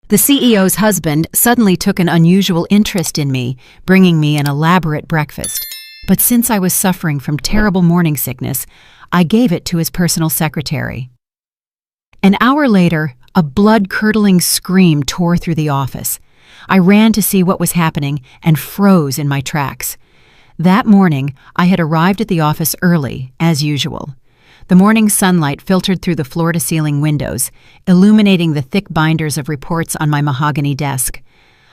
The CEO's husband suddenly took an unusual interest in me, bringing me an elaborate breakfast. But since I was suffering from terrible morning sickness, I gave it to his personal secretary. An hour later, a blood-curdling scream tore through the office. I ran to see what was happening and froze in my tracks. That morning, I had arrived at the office early, as usual. The morning sunlight filtered through the floor-to-ceiling windows, illuminating the thick binders of reports on my mahogany desk.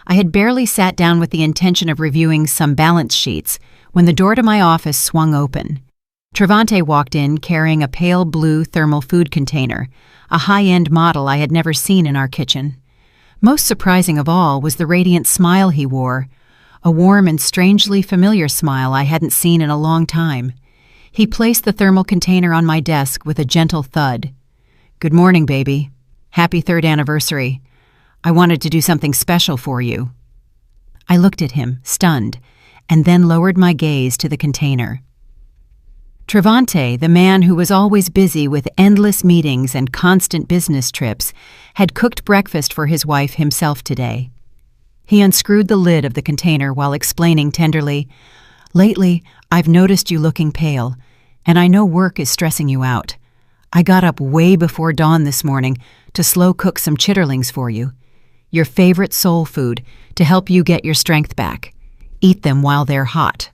I had barely sat down with the intention of reviewing some balance sheets when the door to my office swung open. Trevante walked in carrying a pale blue thermal food container, a high-end model I had never seen in our kitchen. Most surprising of all was the radiant smile he wore, a warm and strangely familiar smile I hadn't seen in a long time. He placed the thermal container on my desk with a gentle thud. "Good morning, baby. Happy 3rd anniversary. I wanted to do something special for you." I looked at him, stunned, and then lowered my gaze to the container. Trevante, the man who was always busy with endless meetings and constant business trips, had cooked breakfast for his wife himself today. He unscrewed the lid of the container while explaining tenderly, "Lately, I've noticed you looking pale, and I know work is stressing you out. I got up way before dawn this morning to slow cook some chitterlings for you, your favorite soul food, to help you get your strength back. Eat them while they're hot."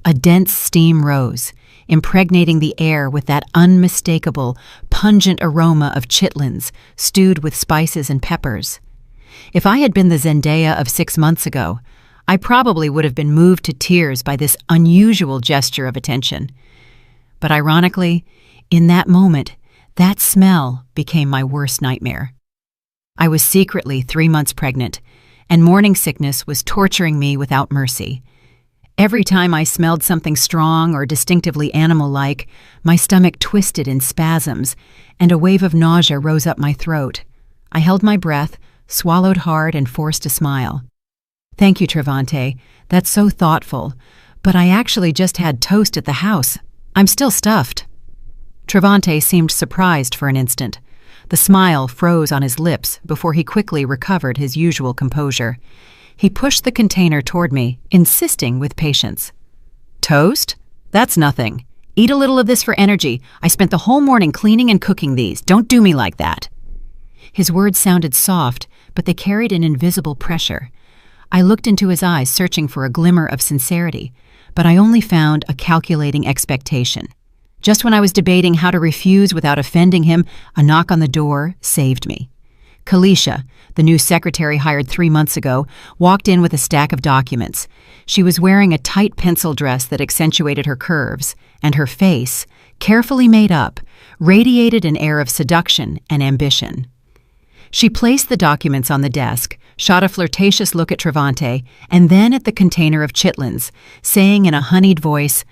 A dense steam rose, impregnating the air with that unmistakable, pungent aroma of chitlins stewed with spices and peppers. If I had been the Zendaya of 6 months ago, I probably would have been moved to tears by this unusual gesture of attention. But ironically, in that moment, that smell became my worst nightmare. I was secretly 3 months pregnant, and morning sickness was torturing me without mercy. Every time I smelled something strong or distinctively animal-like, my stomach twisted in spasms, and a wave of nausea rose up my throat. I held my breath, swallowed hard, and forced a smile. "Thank you, Trevante. That's so thoughtful. But I actually just had toast at the house. I'm still stuffed." Trevante seemed surprised for an instant. The smile froze on his lips before he quickly recovered his usual composure. He pushed the container toward me, insisting with patience. "Toast? That's nothing. Eat a little of this for energy. I spent the whole morning cleaning and cooking these. Don't do me like that." His words sounded soft, but they carried an invisible pressure. I looked into his eyes, searching for a glimmer of sincerity, but I only found a calculating expectation. Just when I was debating how to refuse without offending him, a knock on the door saved me. Kalisha, the new secretary hired 3 months ago, walked in with a stack of documents. She was wearing a tight pencil dress that accentuated her curves, and her face, carefully made up, radiated an air of seduction and ambition. She placed the documents on the desk, shot a flirtatious look at Trevante, and then at the container of chitlins, saying in a honeyed voice,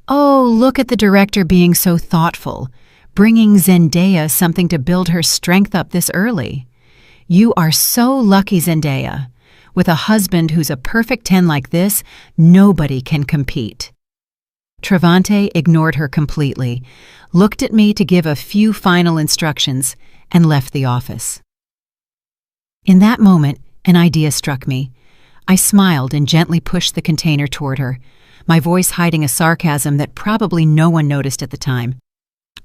"Oh, look at the director being so thoughtful, bringing Zendaya something to build her strength up this early. You are so lucky, Zendaya. With a husband who's a perfect 10 like this, nobody can compete." Trevante ignored her completely, looked at me to give a few final instructions, and left the office. In that moment, an idea struck me. I smiled and gently pushed the container toward her, my voice hiding a sarcasm that probably no one noticed at the time.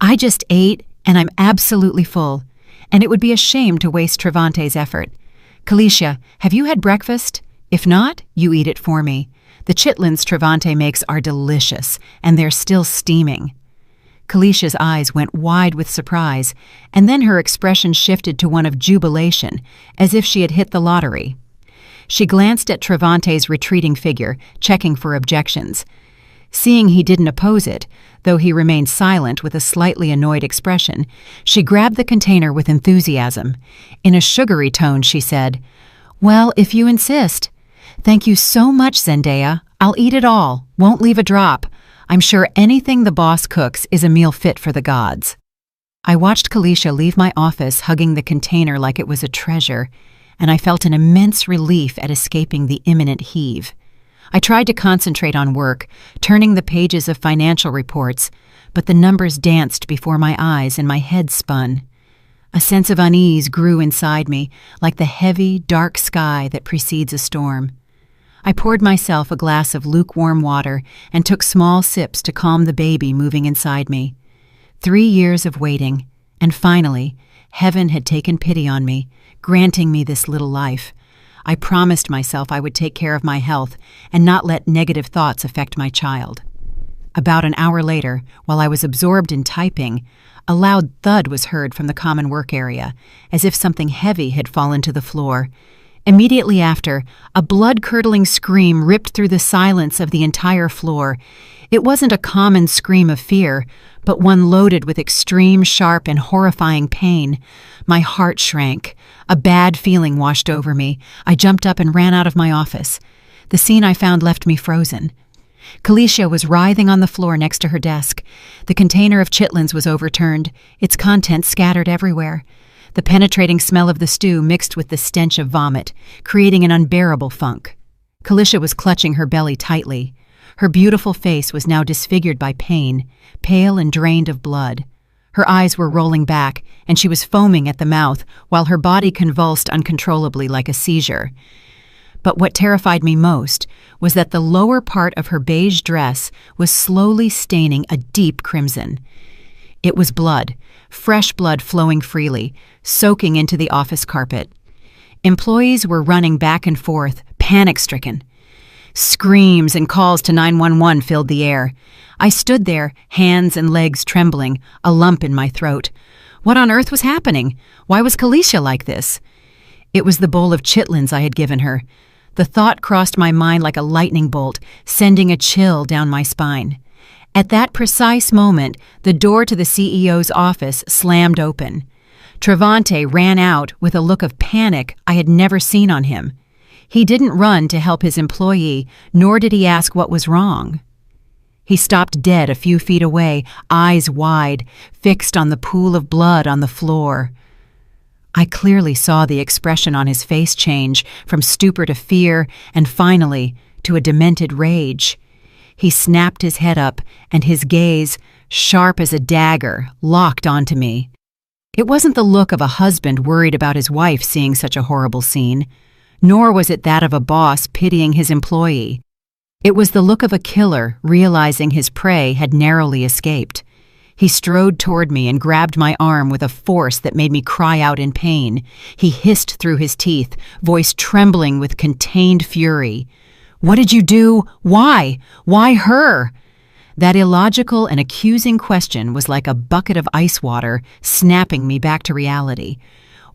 "I just ate, and I'm absolutely full, and it would be a shame to waste Trevante's effort. Kalisha, have you had breakfast? If not, you eat it for me. The chitlins Trevante makes are delicious, and they're still steaming." Kalisha's eyes went wide with surprise, and then her expression shifted to one of jubilation, as if she had hit the lottery. She glanced at Trevante's retreating figure, checking for objections. Seeing he didn't oppose it, though he remained silent with a slightly annoyed expression, she grabbed the container with enthusiasm. In a sugary tone, she said, "Well, if you insist. Thank you so much, Zendaya. I'll eat it all, won't leave a drop. I'm sure anything the boss cooks is a meal fit for the gods." I watched Kalisha leave my office hugging the container like it was a treasure, and I felt an immense relief at escaping the imminent heave. I tried to concentrate on work, turning the pages of financial reports, but the numbers danced before my eyes and my head spun. A sense of unease grew inside me, like the heavy, dark sky that precedes a storm. I poured myself a glass of lukewarm water and took small sips to calm the baby moving inside me. 3 years of waiting, and finally, heaven had taken pity on me, granting me this little life. I promised myself I would take care of my health and not let negative thoughts affect my child. About an hour later, while I was absorbed in typing, a loud thud was heard from the common work area, as if something heavy had fallen to the floor. Immediately after, a blood-curdling scream ripped through the silence of the entire floor. It wasn't a common scream of fear, but one loaded with extreme, sharp, and horrifying pain. My heart shrank. A bad feeling washed over me. I jumped up and ran out of my office. The scene I found left me frozen. Kalisha was writhing on the floor next to her desk. The container of chitlins was overturned, its contents scattered everywhere. The penetrating smell of the stew mixed with the stench of vomit, creating an unbearable funk. Kalisha was clutching her belly tightly. Her beautiful face was now disfigured by pain, pale and drained of blood. Her eyes were rolling back, and she was foaming at the mouth, while her body convulsed uncontrollably like a seizure. But what terrified me most was that the lower part of her beige dress was slowly staining a deep crimson. It was blood, fresh blood flowing freely, soaking into the office carpet. Employees were running back and forth, panic-stricken. Screams and calls to 911 filled the air. I stood there, hands and legs trembling, a lump in my throat. What on earth was happening? Why was Kalisha like this? It was the bowl of chitlins I had given her. The thought crossed my mind like a lightning bolt, sending a chill down my spine. At that precise moment, the door to the CEO's office slammed open. Travante ran out with a look of panic I had never seen on him. He didn't run to help his employee, nor did he ask what was wrong. He stopped dead a few feet away, eyes wide, fixed on the pool of blood on the floor. I clearly saw the expression on his face change from stupor to fear and finally to a demented rage. He snapped his head up and his gaze, sharp as a dagger, locked onto me. It wasn't the look of a husband worried about his wife seeing such a horrible scene, nor was it that of a boss pitying his employee. It was the look of a killer realizing his prey had narrowly escaped. He strode toward me and grabbed my arm with a force that made me cry out in pain. He hissed through his teeth, voice trembling with contained fury. "What did you do? Why? Why her?" That illogical and accusing question was like a bucket of ice water, snapping me back to reality.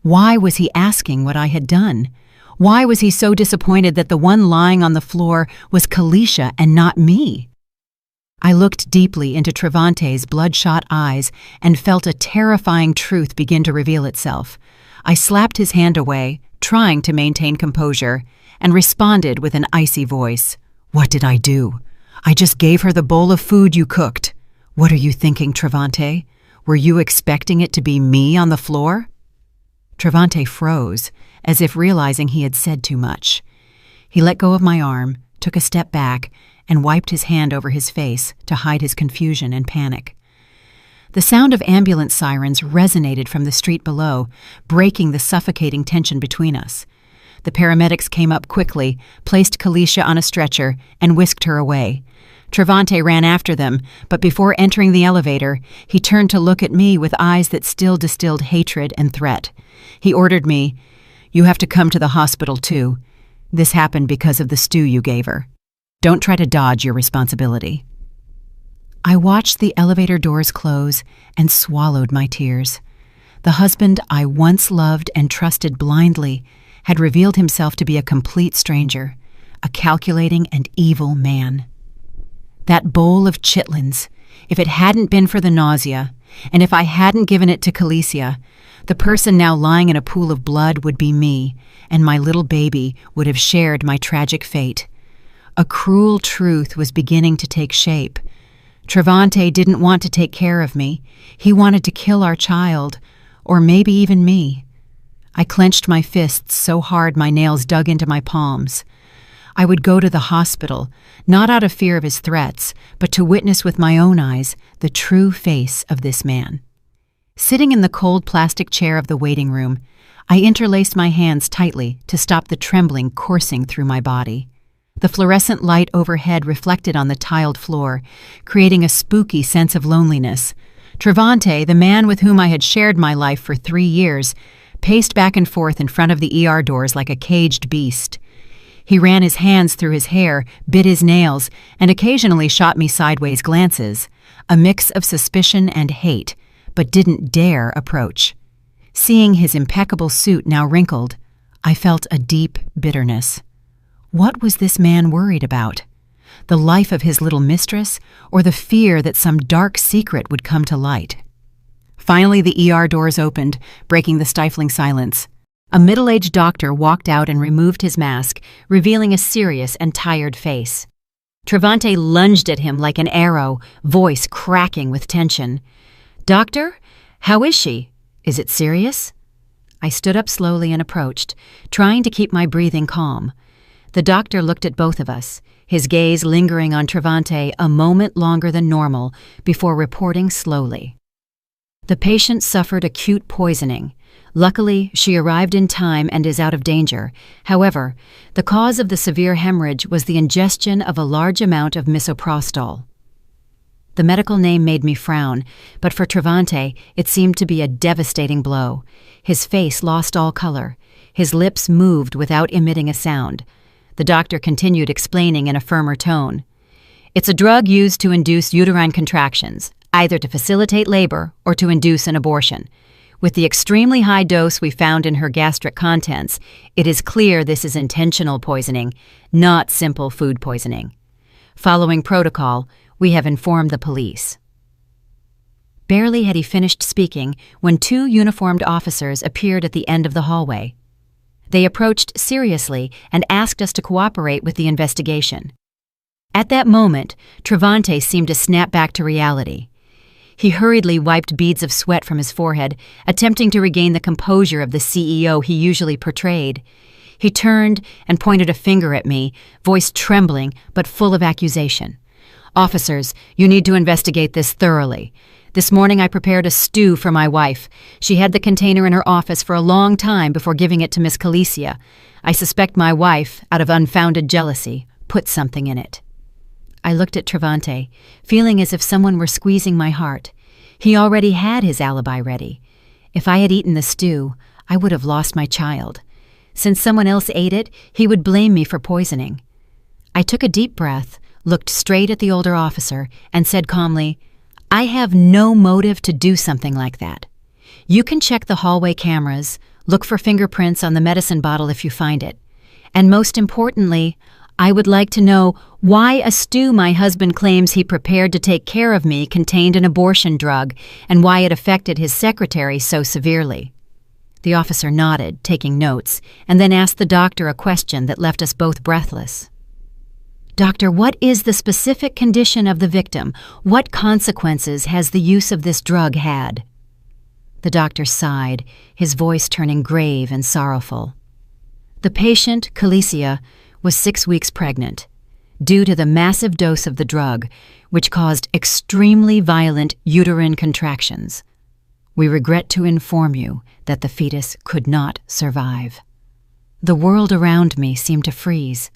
Why was he asking what I had done? Why was he so disappointed that the one lying on the floor was Kalisha and not me? I looked deeply into Travante's bloodshot eyes and felt a terrifying truth begin to reveal itself. I slapped his hand away, trying to maintain composure, and responded with an icy voice. "What did I do? I just gave her the bowl of food you cooked. What are you thinking, Travante? Were you expecting it to be me on the floor?" Travante froze, as if realizing he had said too much. He let go of my arm, took a step back, and wiped his hand over his face to hide his confusion and panic. The sound of ambulance sirens resonated from the street below, breaking the suffocating tension between us. The paramedics came up quickly, placed Kalisha on a stretcher, and whisked her away. Travante ran after them, but before entering the elevator, he turned to look at me with eyes that still distilled hatred and threat. He ordered me, "You have to come to the hospital too. This happened because of the stew you gave her. Don't try to dodge your responsibility." I watched the elevator doors close and swallowed my tears. The husband I once loved and trusted blindly had revealed himself to be a complete stranger, a calculating and evil man. That bowl of chitlins, if it hadn't been for the nausea, and if I hadn't given it to Kalisha, the person now lying in a pool of blood would be me, and my little baby would have shared my tragic fate. A cruel truth was beginning to take shape. Travante didn't want to take care of me. He wanted to kill our child, or maybe even me. I clenched my fists so hard my nails dug into my palms. I would go to the hospital, not out of fear of his threats, but to witness with my own eyes the true face of this man. Sitting in the cold plastic chair of the waiting room, I interlaced my hands tightly to stop the trembling coursing through my body. The fluorescent light overhead reflected on the tiled floor, creating a spooky sense of loneliness. Trevante, the man with whom I had shared my life for 3 years, paced back and forth in front of the ER doors like a caged beast. He ran his hands through his hair, bit his nails, and occasionally shot me sideways glances, a mix of suspicion and hate, but didn't dare approach. Seeing his impeccable suit now wrinkled, I felt a deep bitterness. What was this man worried about? The life of his little mistress, or the fear that some dark secret would come to light? Finally, the ER doors opened, breaking the stifling silence. A middle-aged doctor walked out and removed his mask, revealing a serious and tired face. Trevante lunged at him like an arrow, voice cracking with tension. "Doctor, how is she? Is it serious?" I stood up slowly and approached, trying to keep my breathing calm. The doctor looked at both of us, his gaze lingering on Trevante a moment longer than normal before reporting slowly. The patient suffered acute poisoning. Luckily, she arrived in time and is out of danger. However, the cause of the severe hemorrhage was the ingestion of a large amount of misoprostol. The medical name made me frown, but for Trevante, it seemed to be a devastating blow. His face lost all color. His lips moved without emitting a sound. The doctor continued explaining in a firmer tone. "It's a drug used to induce uterine contractions, either to facilitate labor or to induce an abortion. With the extremely high dose we found in her gastric contents, it is clear this is intentional poisoning, not simple food poisoning. Following protocol, we have informed the police." Barely had he finished speaking when 2 uniformed officers appeared at the end of the hallway. They approached seriously and asked us to cooperate with the investigation. At that moment, Trevante seemed to snap back to reality. He hurriedly wiped beads of sweat from his forehead, attempting to regain the composure of the CEO he usually portrayed. He turned and pointed a finger at me, voice trembling but full of accusation. "Officers, you need to investigate this thoroughly. This morning I prepared a stew for my wife. She had the container in her office for a long time before giving it to Miss Calicia. I suspect my wife, out of unfounded jealousy, put something in it." I looked at Trevante, feeling as if someone were squeezing my heart. He already had his alibi ready. If I had eaten the stew, I would have lost my child. Since someone else ate it, he would blame me for poisoning. I took a deep breath, looked straight at the older officer, and said calmly, "I have no motive to do something like that. You can check the hallway cameras, look for fingerprints on the medicine bottle if you find it. And most importantly, I would like to know why a stew my husband claims he prepared to take care of me contained an abortion drug and why it affected his secretary so severely." The officer nodded, taking notes, and then asked the doctor a question that left us both breathless. "Doctor, what is the specific condition of the victim? What consequences has the use of this drug had?" The doctor sighed, his voice turning grave and sorrowful. The patient, Calicia, was 6 weeks pregnant, due to the massive dose of the drug, which caused extremely violent uterine contractions. We regret to inform you that the fetus could not survive. The world around me seemed to freeze.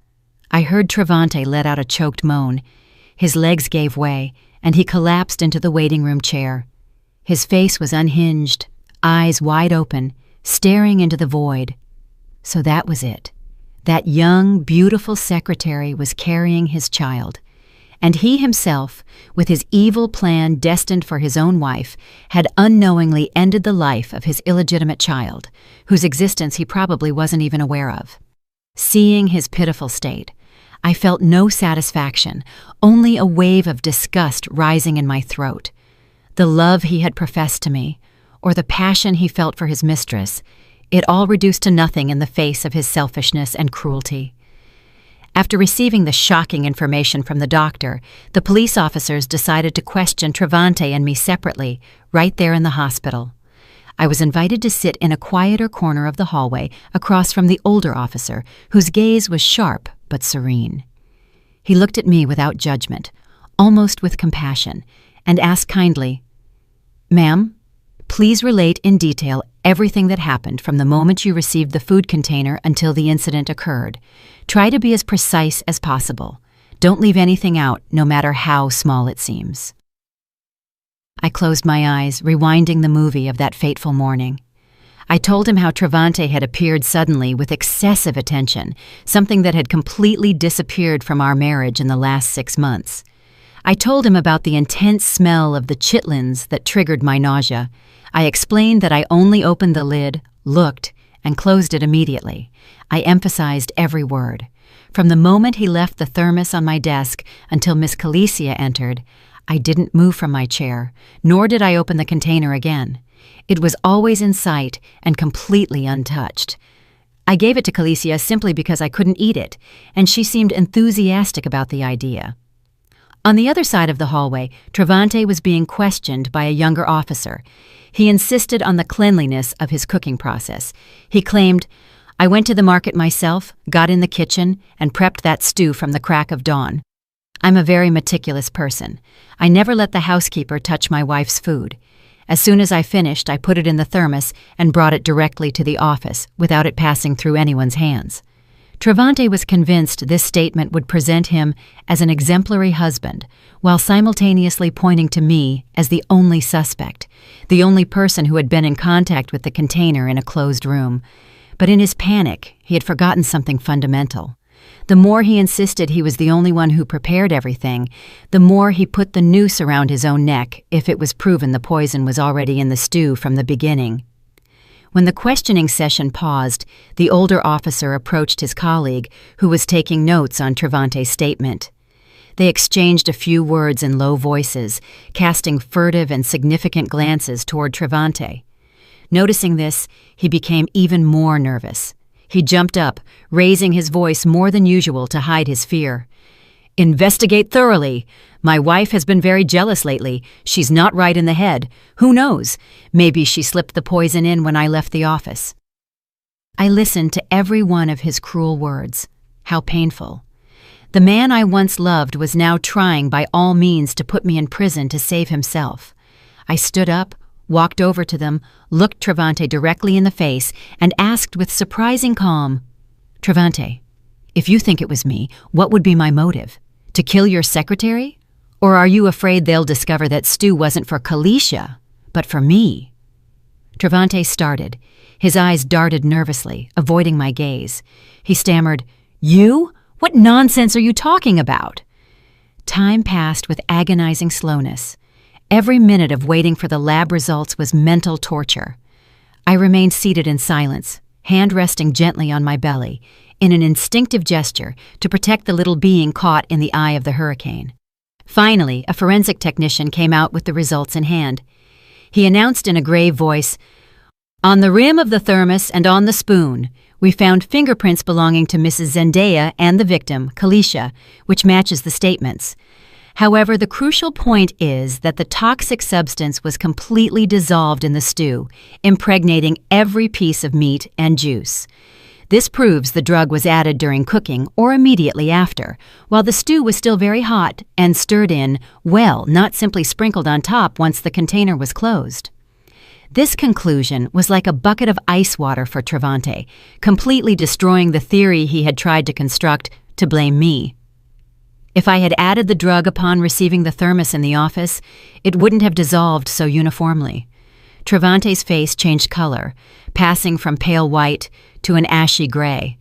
I heard Trevante let out a choked moan. His legs gave way, and he collapsed into the waiting room chair. His face was unhinged, eyes wide open, staring into the void. So that was it. That young, beautiful secretary was carrying his child, and he himself, with his evil plan destined for his own wife, had unknowingly ended the life of his illegitimate child, whose existence he probably wasn't even aware of. Seeing his pitiful state, I felt no satisfaction, only a wave of disgust rising in my throat. The love he had professed to me, or the passion he felt for his mistress, it all reduced to nothing in the face of his selfishness and cruelty. After receiving the shocking information from the doctor, the police officers decided to question Trevante and me separately, right there in the hospital. I was invited to sit in a quieter corner of the hallway across from the older officer, whose gaze was sharp but serene. He looked at me without judgment, almost with compassion, and asked kindly, "Ma'am, Please relate in detail everything that happened from the moment you received the food container until the incident occurred. Try to be as precise as possible. Don't leave anything out, no matter how small it seems. I closed my eyes, rewinding the movie of that fateful morning. I told him how Travante had appeared suddenly with excessive attention, something that had completely disappeared from our marriage in the last 6 months. I told him about the intense smell of the chitlins that triggered my nausea. I explained that I only opened the lid, looked, and closed it immediately. I emphasized every word. From the moment he left the thermos on my desk until Miss Calicia entered, I didn't move from my chair, nor did I open the container again. It was always in sight and completely untouched. I gave it to Calicia simply because I couldn't eat it, and she seemed enthusiastic about the idea. On the other side of the hallway, Travante was being questioned by a younger officer. He insisted on the cleanliness of his cooking process. He claimed, "I went to the market myself, got in the kitchen, and prepped that stew from the crack of dawn. I'm a very meticulous person. I never let the housekeeper touch my wife's food. As soon as I finished, I put it in the thermos and brought it directly to the office without it passing through anyone's hands." Travante was convinced this statement would present him as an exemplary husband, while simultaneously pointing to me as the only suspect, the only person who had been in contact with the container in a closed room. But in his panic, he had forgotten something fundamental. The more he insisted he was the only one who prepared everything, the more he put the noose around his own neck if it was proven the poison was already in the stew from the beginning. When the questioning session paused, the older officer approached his colleague, who was taking notes on Travante's statement. They exchanged a few words in low voices, casting furtive and significant glances toward Travante. Noticing this, he became even more nervous. He jumped up, raising his voice more than usual to hide his fear. "Investigate thoroughly. My wife has been very jealous lately. She's not right in the head. Who knows? Maybe she slipped the poison in when I left the office." I listened to every one of his cruel words. How painful. The man I once loved was now trying by all means to put me in prison to save himself. I stood up, walked over to them, looked Travante directly in the face, and asked with surprising calm, "Travante, if you think it was me, what would be my motive? To kill your secretary? Or are you afraid they'll discover that stew wasn't for Calicia, but for me?" Travante started. His eyes darted nervously, avoiding my gaze. He stammered, "You? What nonsense are you talking about?" Time passed with agonizing slowness. Every minute of waiting for the lab results was mental torture. I remained seated in silence, hand resting gently on my belly, in an instinctive gesture to protect the little being caught in the eye of the hurricane. Finally, a forensic technician came out with the results in hand. He announced in a grave voice, "On the rim of the thermos and on the spoon, we found fingerprints belonging to Mrs. Zendaya and the victim, Calicia, which matches the statements. However, the crucial point is that the toxic substance was completely dissolved in the stew, impregnating every piece of meat and juice. This proves the drug was added during cooking or immediately after, while the stew was still very hot and stirred in well, not simply sprinkled on top once the container was closed." This conclusion was like a bucket of ice water for Travante, completely destroying the theory he had tried to construct to blame me. If I had added the drug upon receiving the thermos in the office, it wouldn't have dissolved so uniformly. Travante's face changed color, passing from pale white to an ashy gray.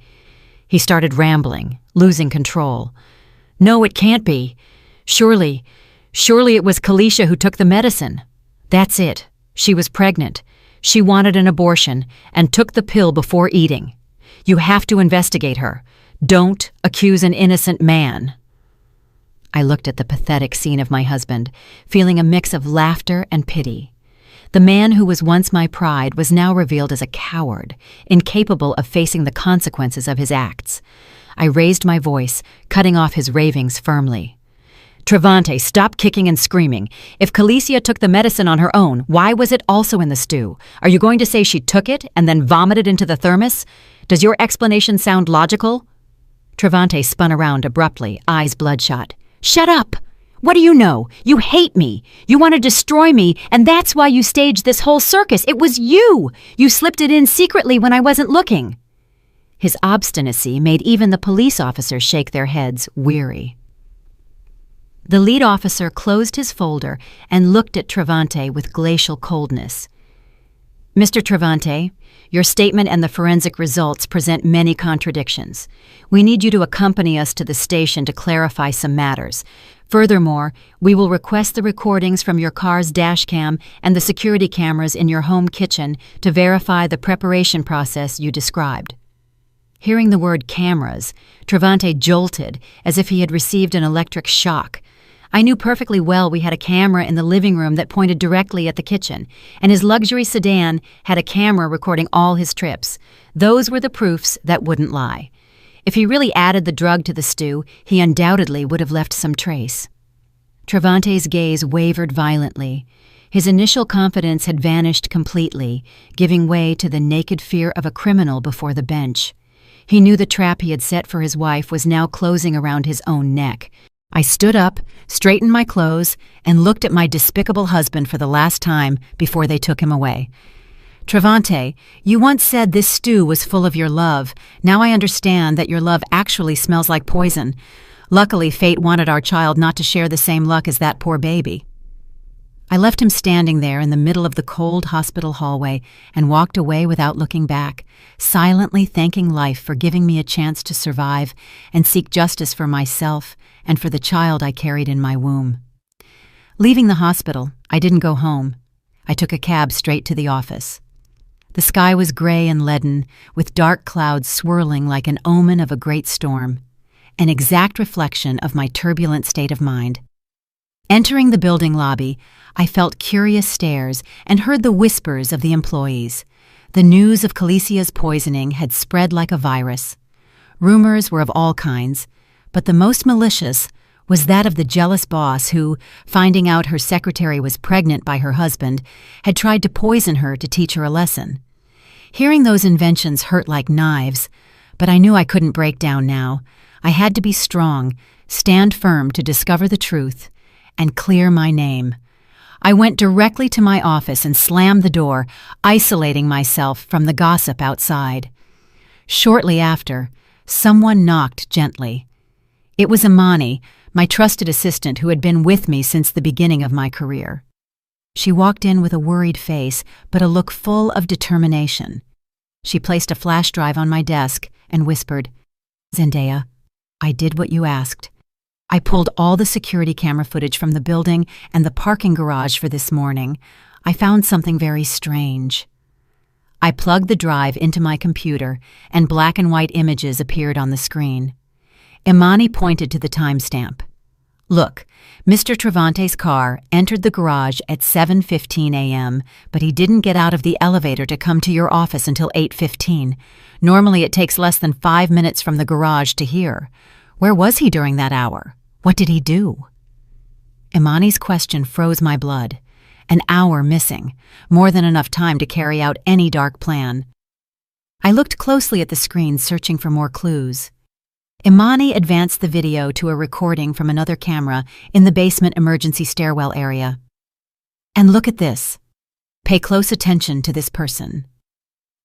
He started rambling, losing control. "No, it can't be. Surely it was Calicia who took the medicine. That's it. She was pregnant. She wanted an abortion and took the pill before eating. You have to investigate her. Don't accuse an innocent man." I looked at the pathetic scene of my husband, feeling a mix of laughter and pity. The man who was once my pride was now revealed as a coward, incapable of facing the consequences of his acts. I raised my voice, cutting off his ravings firmly. "Travante, stop kicking and screaming. If Calicia took the medicine on her own, why was it also in the stew? Are you going to say she took it and then vomited into the thermos? Does your explanation sound logical?" Travante spun around abruptly, eyes bloodshot. "Shut up! What do you know? You hate me. You want to destroy me, and that's why you staged this whole circus. It was you! You slipped it in secretly when I wasn't looking." His obstinacy made even the police officers shake their heads, weary. The lead officer closed his folder and looked at Travante with glacial coldness. "Mr. Travante, your statement and the forensic results present many contradictions. We need you to accompany us to the station to clarify some matters. Furthermore, we will request the recordings from your car's dashcam and the security cameras in your home kitchen to verify the preparation process you described." Hearing the word cameras, Travante jolted as if he had received an electric shock. I knew perfectly well we had a camera in the living room that pointed directly at the kitchen, and his luxury sedan had a camera recording all his trips. Those were the proofs that wouldn't lie. If he really added the drug to the stew, he undoubtedly would have left some trace. Travante's gaze wavered violently. His initial confidence had vanished completely, giving way to the naked fear of a criminal before the bench. He knew the trap he had set for his wife was now closing around his own neck. I stood up, straightened my clothes, and looked at my despicable husband for the last time before they took him away. "Travante, you once said this stew was full of your love. Now I understand that your love actually smells like poison. Luckily, fate wanted our child not to share the same luck as that poor baby." I left him standing there in the middle of the cold hospital hallway and walked away without looking back, silently thanking life for giving me a chance to survive and seek justice for myself and for the child I carried in my womb. Leaving the hospital, I didn't go home. I took a cab straight to the office. The sky was gray and leaden, with dark clouds swirling like an omen of a great storm, an exact reflection of my turbulent state of mind. Entering the building lobby, I felt curious stares and heard the whispers of the employees. The news of Calicia's poisoning had spread like a virus. Rumors were of all kinds, but the most malicious was that of the jealous boss who, finding out her secretary was pregnant by her husband, had tried to poison her to teach her a lesson. Hearing those inventions hurt like knives, but I knew I couldn't break down now. I had to be strong, stand firm to discover the truth, and clear my name. I went directly to my office and slammed the door, isolating myself from the gossip outside. Shortly after, someone knocked gently. It was Imani, my trusted assistant who had been with me since the beginning of my career. She walked in with a worried face, but a look full of determination. She placed a flash drive on my desk and whispered, "Zendaya, I did what you asked. I pulled all the security camera footage from the building and the parking garage for this morning. I found something very strange." I plugged the drive into my computer, and black and white images appeared on the screen. Imani pointed to the timestamp. "Look, Mr. Travante's car entered the garage at 7:15 a.m., but he didn't get out of the elevator to come to your office until 8:15. Normally it takes less than 5 minutes from the garage to here. Where was he during that hour? What did he do?" Imani's question froze my blood. An hour missing, more than enough time to carry out any dark plan. I looked closely at the screen, searching for more clues. Imani advanced the video to a recording from another camera in the basement emergency stairwell area. "And look at this. Pay close attention to this person."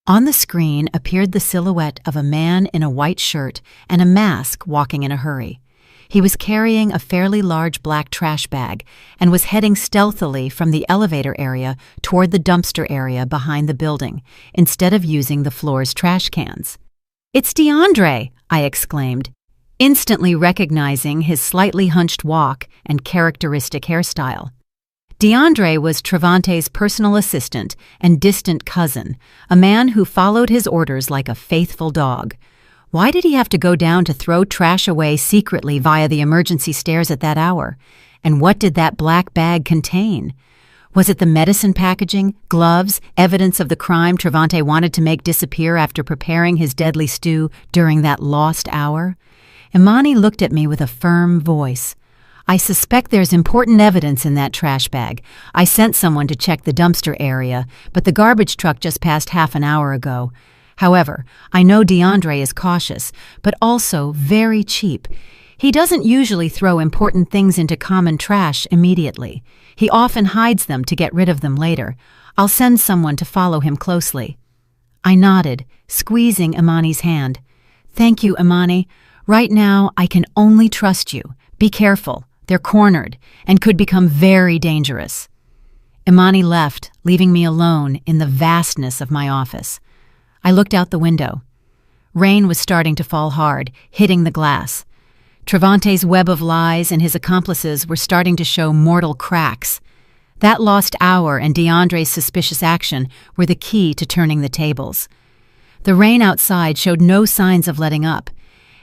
On the screen appeared the silhouette of a man in a white shirt and a mask walking in a hurry. He was carrying a fairly large black trash bag and was heading stealthily from the elevator area toward the dumpster area behind the building, instead of using the floor's trash cans. "It's DeAndre!" I exclaimed, instantly recognizing his slightly hunched walk and characteristic hairstyle. DeAndre was Travante's personal assistant and distant cousin, a man who followed his orders like a faithful dog. Why did he have to go down to throw trash away secretly via the emergency stairs at that hour? And what did that black bag contain? Was it the medicine packaging, gloves, evidence of the crime Travante wanted to make disappear after preparing his deadly stew during that lost hour? Imani looked at me with a firm voice. "I suspect there's important evidence in that trash bag. I sent someone to check the dumpster area, but the garbage truck just passed half an hour ago. However, I know DeAndre is cautious, but also very cheap. He doesn't usually throw important things into common trash immediately. He often hides them to get rid of them later. I'll send someone to follow him closely." I nodded, squeezing Imani's hand. "Thank you, Imani. Right now, I can only trust you. Be careful. They're cornered and could become very dangerous." Imani left, leaving me alone in the vastness of my office. I looked out the window. Rain was starting to fall hard, hitting the glass. Travante's web of lies and his accomplices were starting to show mortal cracks. That lost hour and DeAndre's suspicious action were the key to turning the tables. The rain outside showed no signs of letting up.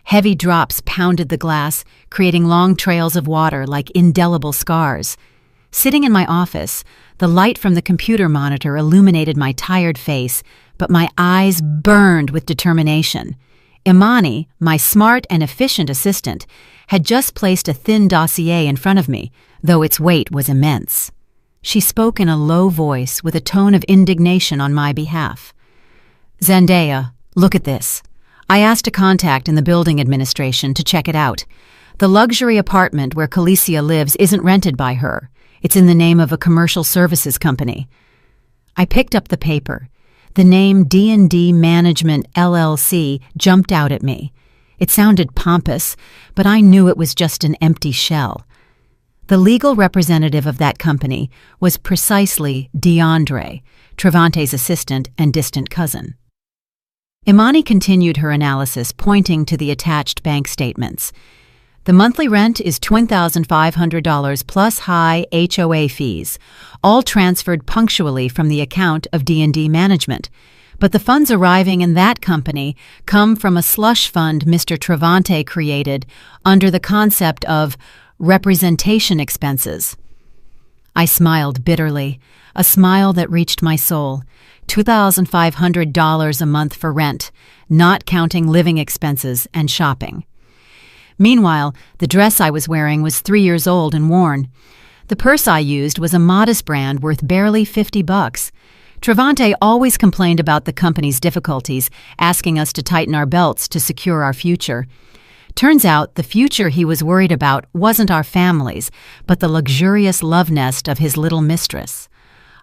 Heavy drops pounded the glass, creating long trails of water like indelible scars. Sitting in my office, the light from the computer monitor illuminated my tired face, but my eyes burned with determination. Imani, my smart and efficient assistant, had just placed a thin dossier in front of me, though its weight was immense. She spoke in a low voice with a tone of indignation on my behalf. "Zendaya, look at this. I asked a contact in the building administration to check it out. The luxury apartment where Khaleesi lives isn't rented by her. It's in the name of a commercial services company." I picked up the paper. The name D&D Management LLC jumped out at me. It sounded pompous, but I knew it was just an empty shell. The legal representative of that company was precisely DeAndre, Travante's assistant and distant cousin. Imani continued her analysis, pointing to the attached bank statements. "The monthly rent is $20,500 plus high HOA fees, all transferred punctually from the account of D&D Management. But the funds arriving in that company come from a slush fund Mr. Travante created under the concept of representation expenses." I smiled bitterly, a smile that reached my soul. $2,500 a month for rent, not counting living expenses and shopping. Meanwhile, the dress I was wearing was 3 years old and worn. The purse I used was a modest brand worth barely $50. Travante always complained about the company's difficulties, asking us to tighten our belts to secure our future. Turns out the future he was worried about wasn't our families, but the luxurious love nest of his little mistress.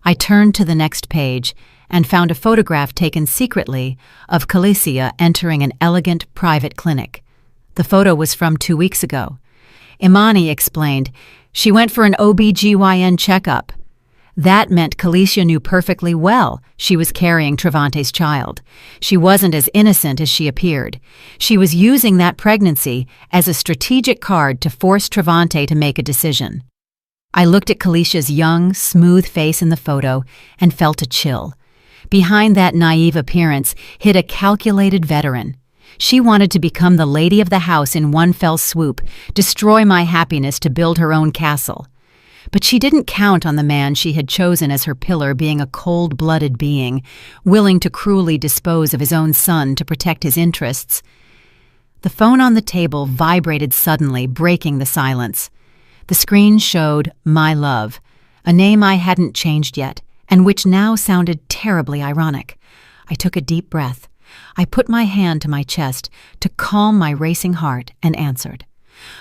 I turned to the next page and found a photograph taken secretly of Khaleesi entering an elegant private clinic. The photo was from 2 weeks ago. Imani explained, "She went for an OB/GYN checkup. That meant Khaleesi knew perfectly well she was carrying Travante's child. She wasn't as innocent as she appeared. She was using that pregnancy as a strategic card to force Travante to make a decision." I looked at Khaleesi's young, smooth face in the photo and felt a chill. Behind that naive appearance hid a calculated veteran. She wanted to become the lady of the house in one fell swoop, destroy my happiness to build her own castle. But she didn't count on the man she had chosen as her pillar being a cold-blooded being, willing to cruelly dispose of his own son to protect his interests. The phone on the table vibrated suddenly, breaking the silence. The screen showed "My Love," a name I hadn't changed yet, and which now sounded terribly ironic. I took a deep breath. I put my hand to my chest to calm my racing heart and answered.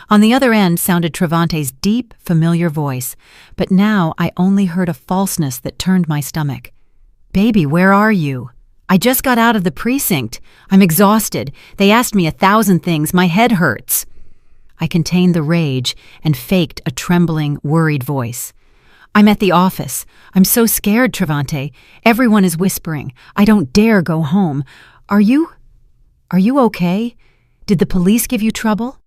On the other end sounded Travante's deep, familiar voice, but now I only heard a falseness that turned my stomach. "Baby, where are you?" "I just got out of the precinct. I'm exhausted. They asked me 1,000 things. My head hurts." I contained the rage and faked a trembling, worried voice. "I'm at the office. I'm so scared, Travante. Everyone is whispering. I don't dare go home. Are you okay? Did the police give you trouble?"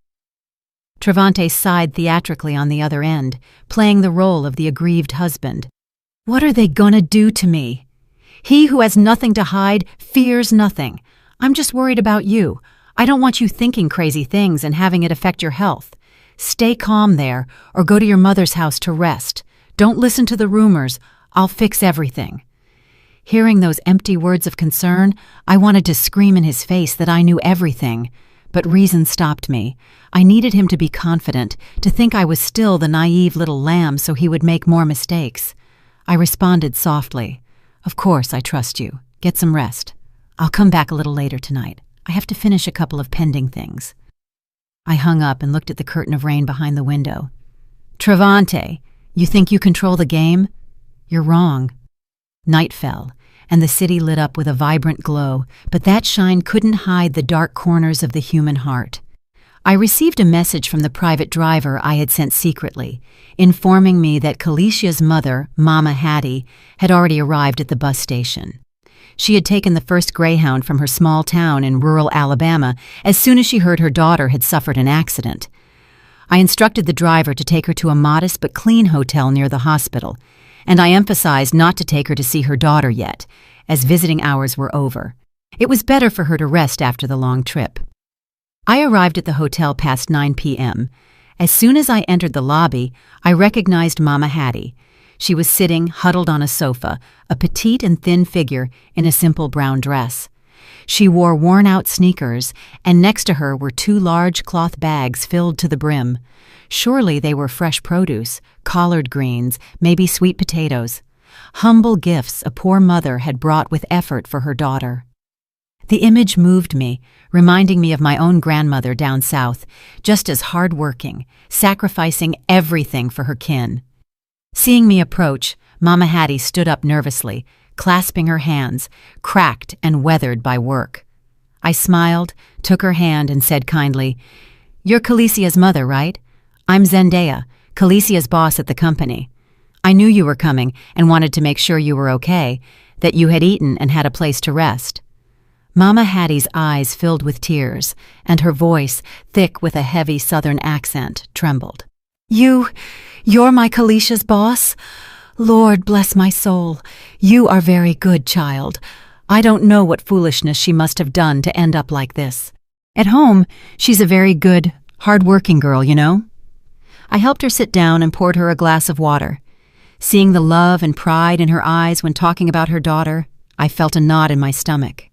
Travante sighed theatrically on the other end, playing the role of the aggrieved husband. "What are they gonna do to me? He who has nothing to hide fears nothing. I'm just worried about you. I don't want you thinking crazy things and having it affect your health. Stay calm there, or go to your mother's house to rest. Don't listen to the rumors. I'll fix everything." Hearing those empty words of concern, I wanted to scream in his face that I knew everything, but reason stopped me. I needed him to be confident, to think I was still the naive little lamb so he would make more mistakes. I responded softly, "Of course I trust you. Get some rest. I'll come back a little later tonight. I have to finish a couple of pending things." I hung up and looked at the curtain of rain behind the window. Travante, you think you control the game? You're wrong. Night fell, and the city lit up with a vibrant glow, but that shine couldn't hide the dark corners of the human heart. I received a message from the private driver I had sent secretly, informing me that Kalicia's mother, Mama Hattie, had already arrived at the bus station. She had taken the first Greyhound from her small town in rural Alabama as soon as she heard her daughter had suffered an accident. I instructed the driver to take her to a modest but clean hotel near the hospital, and I emphasized not to take her to see her daughter yet, as visiting hours were over. It was better for her to rest after the long trip. I arrived at the hotel past 9 p.m. As soon as I entered the lobby, I recognized Mama Hattie. She was sitting, huddled on a sofa, a petite and thin figure in a simple brown dress. She wore worn-out sneakers, and next to her were 2 large cloth bags filled to the brim. Surely they were fresh produce, collard greens, maybe sweet potatoes. Humble gifts a poor mother had brought with effort for her daughter. The image moved me, reminding me of my own grandmother down south, just as hard-working, sacrificing everything for her kin. Seeing me approach, Mama Hattie stood up nervously, clasping her hands, cracked and weathered by work. I smiled, took her hand, and said kindly, "You're Kalicia's mother, right? I'm Zendaya, Kalicia's boss at the company. I knew you were coming and wanted to make sure you were okay, that you had eaten and had a place to rest." Mama Hattie's eyes filled with tears, and her voice, thick with a heavy southern accent, trembled. You're my Kalicia's boss? Lord bless my soul. You are very good, child. I don't know what foolishness she must have done to end up like this. At home, she's a very good, hard-working girl, you know? I helped her sit down and poured her a glass of water. Seeing the love and pride in her eyes when talking about her daughter, I felt a knot in my stomach.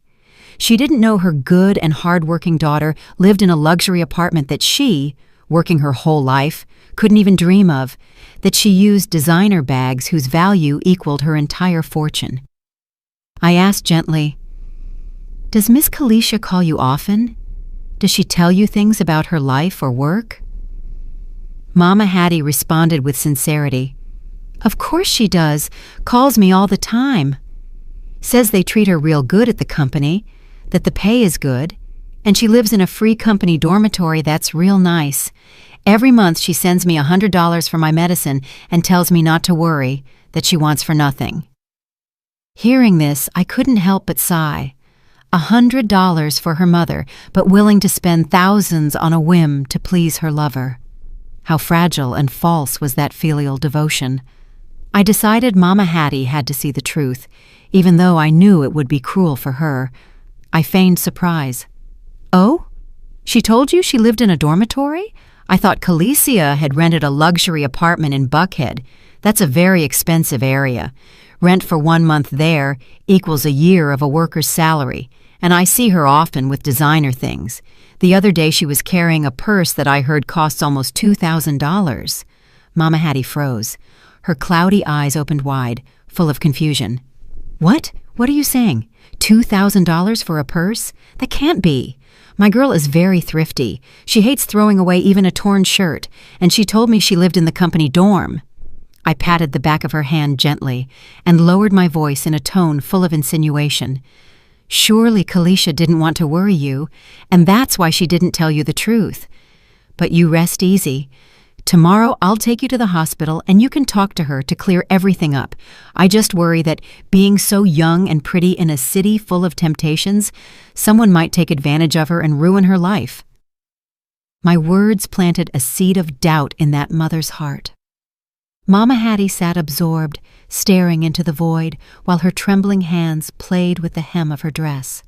She didn't know her good and hard-working daughter lived in a luxury apartment that she, working her whole life, couldn't even dream of, that she used designer bags whose value equaled her entire fortune. I asked gently, "Does Miss Kalicia call you often? Does she tell you things about her life or work?" Mama Hattie responded with sincerity, "Of course she does, calls me all the time. Says they treat her real good at the company, that the pay is good, and she lives in a free company dormitory that's real nice. Every month she sends me $100 for my medicine and tells me not to worry, that she wants for nothing." Hearing this, I couldn't help but sigh. $100 for her mother, but willing to spend thousands on a whim to please her lover. How fragile and false was that filial devotion. I decided Mama Hattie had to see the truth, even though I knew it would be cruel for her. I feigned surprise. "Oh? She told you she lived in a dormitory? I thought Kalicia had rented a luxury apartment in Buckhead. That's a very expensive area. Rent for 1 month there equals a year of a worker's salary, and I see her often with designer things. The other day she was carrying a purse that I heard costs almost $2,000. Mama Hattie froze. Her cloudy eyes opened wide, full of confusion. "What? What are you saying? $2,000 for a purse? That can't be. My girl is very thrifty. She hates throwing away even a torn shirt, and she told me she lived in the company dorm." I patted the back of her hand gently and lowered my voice in a tone full of insinuation. "Surely Kalicia didn't want to worry you, and that's why she didn't tell you the truth. But you rest easy. Tomorrow I'll take you to the hospital and you can talk to her to clear everything up. I just worry that being so young and pretty in a city full of temptations, someone might take advantage of her and ruin her life." My words planted a seed of doubt in that mother's heart. Mama Hattie sat absorbed, staring into the void, while her trembling hands played with the hem of her dress.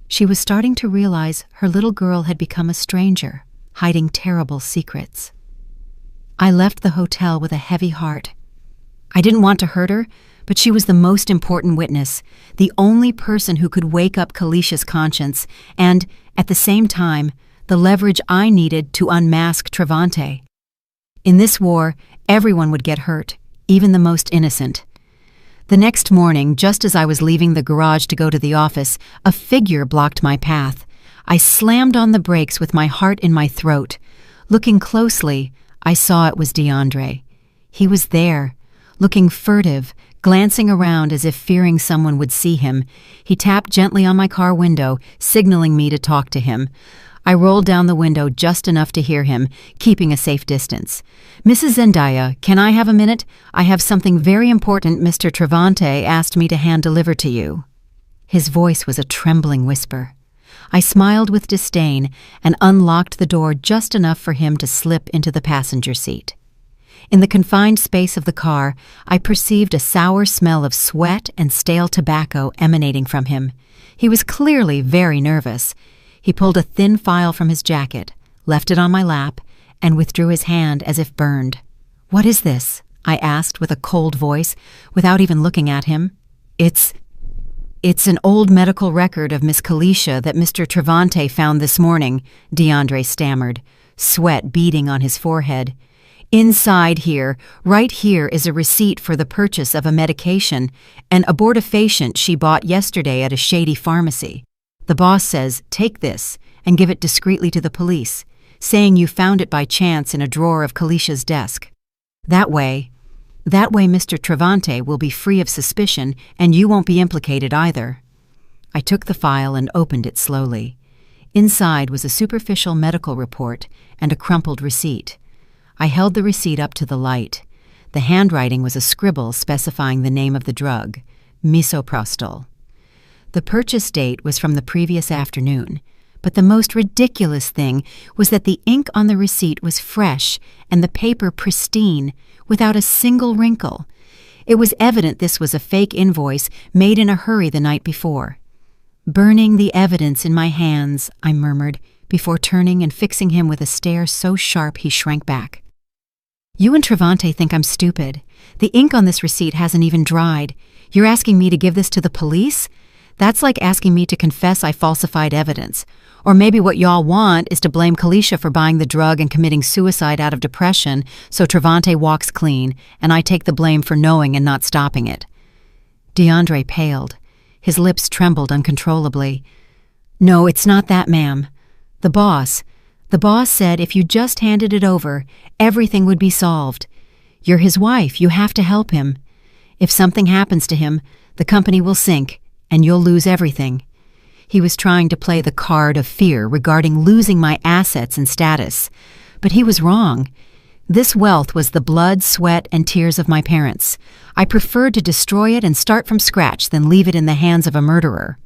She was starting to realize her little girl had become a stranger, hiding terrible secrets. I left the hotel with a heavy heart. I didn't want to hurt her, but she was the most important witness, the only person who could wake up Kalicia's conscience, and, at the same time, the leverage I needed to unmask Travante. In this war, everyone would get hurt, even the most innocent. The next morning, just as I was leaving the garage to go to the office, a figure blocked my path. I slammed on the brakes with my heart in my throat. Looking closely, I saw it was DeAndre. He was there, looking furtive, glancing around as if fearing someone would see him. He tapped gently on my car window, signaling me to talk to him. I rolled down the window just enough to hear him, keeping a safe distance. "Mrs. Zendaya, can I have a minute? I have something very important Mr. Travante asked me to hand-deliver to you." His voice was a trembling whisper. I smiled with disdain and unlocked the door just enough for him to slip into the passenger seat. In the confined space of the car, I perceived a sour smell of sweat and stale tobacco emanating from him. He was clearly very nervous. He pulled a thin file from his jacket, left it on my lap, and withdrew his hand as if burned. "What is this?" I asked with a cold voice, without even looking at him. It's an old medical record of Miss Kalisha that Mr. Travante found this morning," DeAndre stammered, sweat beading on his forehead. "Inside here, right here, is a receipt for the purchase of a medication, an abortifacient she bought yesterday at a shady pharmacy. The boss says, take this and give it discreetly to the police, saying you found it by chance in a drawer of Kalisha's desk. That way Mr. Travante will be free of suspicion and you won't be implicated either." I took the file and opened it slowly. Inside was a superficial medical report and a crumpled receipt. I held the receipt up to the light. The handwriting was a scribble specifying the name of the drug, misoprostol. The purchase date was from the previous afternoon, but the most ridiculous thing was that the ink on the receipt was fresh and the paper pristine, without a single wrinkle. It was evident this was a fake invoice made in a hurry the night before. "Burning the evidence in my hands," I murmured, before turning and fixing him with a stare so sharp he shrank back. "You and Travante think I'm stupid. The ink on this receipt hasn't even dried. You're asking me to give this to the police? That's like asking me to confess I falsified evidence. Or maybe what y'all want is to blame Kalisha for buying the drug and committing suicide out of depression, so Travante walks clean, and I take the blame for knowing and not stopping it." DeAndre paled. His lips trembled uncontrollably. "No, it's not that, ma'am. The boss said if you just handed it over, everything would be solved. You're his wife, you have to help him. If something happens to him, the company will sink, and you'll lose everything." He was trying to play the card of fear regarding losing my assets and status. But he was wrong. This wealth was the blood, sweat, and tears of my parents. I preferred to destroy it and start from scratch than leave it in the hands of a murderer.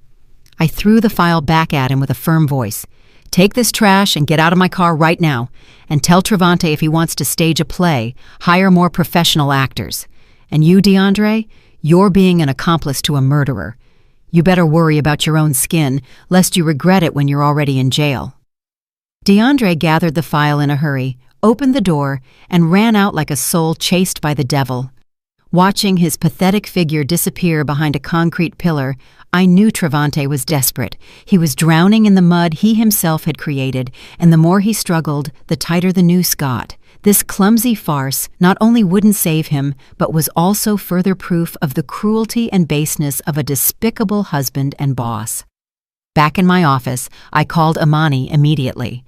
I threw the file back at him with a firm voice. "Take this trash and get out of my car right now, and tell Travante if he wants to stage a play, hire more professional actors. And you, DeAndre, you're being an accomplice to a murderer. You better worry about your own skin, lest you regret it when you're already in jail." DeAndre gathered the file in a hurry, opened the door, and ran out like a soul chased by the devil. Watching his pathetic figure disappear behind a concrete pillar, I knew Travante was desperate. He was drowning in the mud he himself had created, and the more he struggled, the tighter the noose got. This clumsy farce not only wouldn't save him, but was also further proof of the cruelty and baseness of a despicable husband and boss. Back in my office, I called Imani immediately.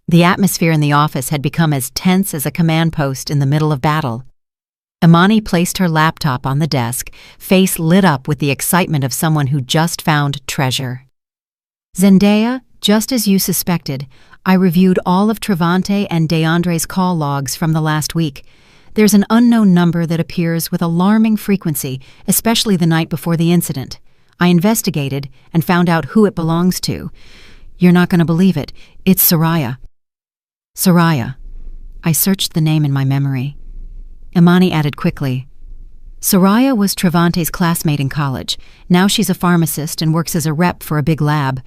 The atmosphere in the office had become as tense as a command post in the middle of battle. Imani placed her laptop on the desk, face lit up with the excitement of someone who just found treasure. "Zendaya, just as you suspected, I reviewed all of Travante and DeAndre's call logs from the last week. There's an unknown number that appears with alarming frequency, especially the night before the incident. I investigated and found out who it belongs to. You're not going to believe it. It's Soraya." "Soraya." I searched the name in my memory. Imani added quickly, "Soraya was Travante's classmate in college. Now she's a pharmacist and works as a rep for a big lab.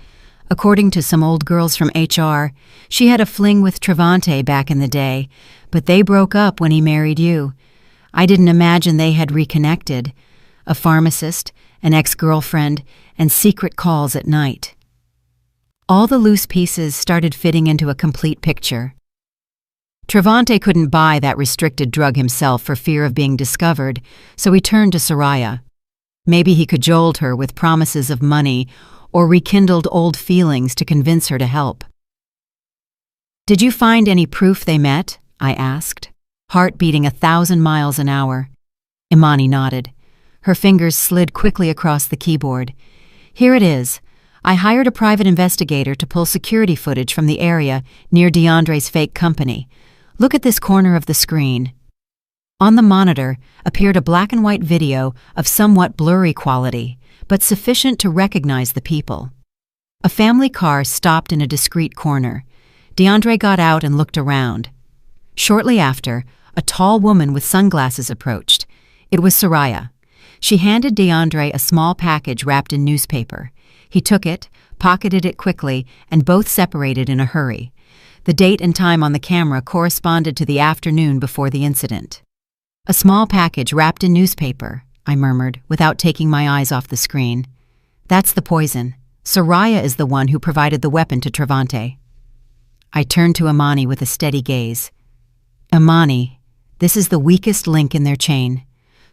According to some old girls from HR, she had a fling with Travante back in the day, but they broke up when he married you. I didn't imagine they had reconnected. A pharmacist, an ex-girlfriend, and secret calls at night." All the loose pieces started fitting into a complete picture. Travante couldn't buy that restricted drug himself for fear of being discovered, so he turned to Soraya. Maybe he cajoled her with promises of money, or rekindled old feelings to convince her to help. "Did you find any proof they met?" I asked, heart beating 1,000 miles an hour. Imani nodded. Her fingers slid quickly across the keyboard. "Here it is. I hired a private investigator to pull security footage from the area near DeAndre's fake company. Look at this corner of the screen." On the monitor appeared a black and white video of somewhat blurry quality, but sufficient to recognize the people. A family car stopped in a discreet corner. DeAndre got out and looked around. Shortly after, a tall woman with sunglasses approached. It was Soraya. She handed DeAndre a small package wrapped in newspaper. He took it, pocketed it quickly, and both separated in a hurry. The date and time on the camera corresponded to the afternoon before the incident. "A small package wrapped in newspaper," I murmured, without taking my eyes off the screen. "That's the poison. Soraya is the one who provided the weapon to Travante." I turned to Imani with a steady gaze. "Imani, this is the weakest link in their chain.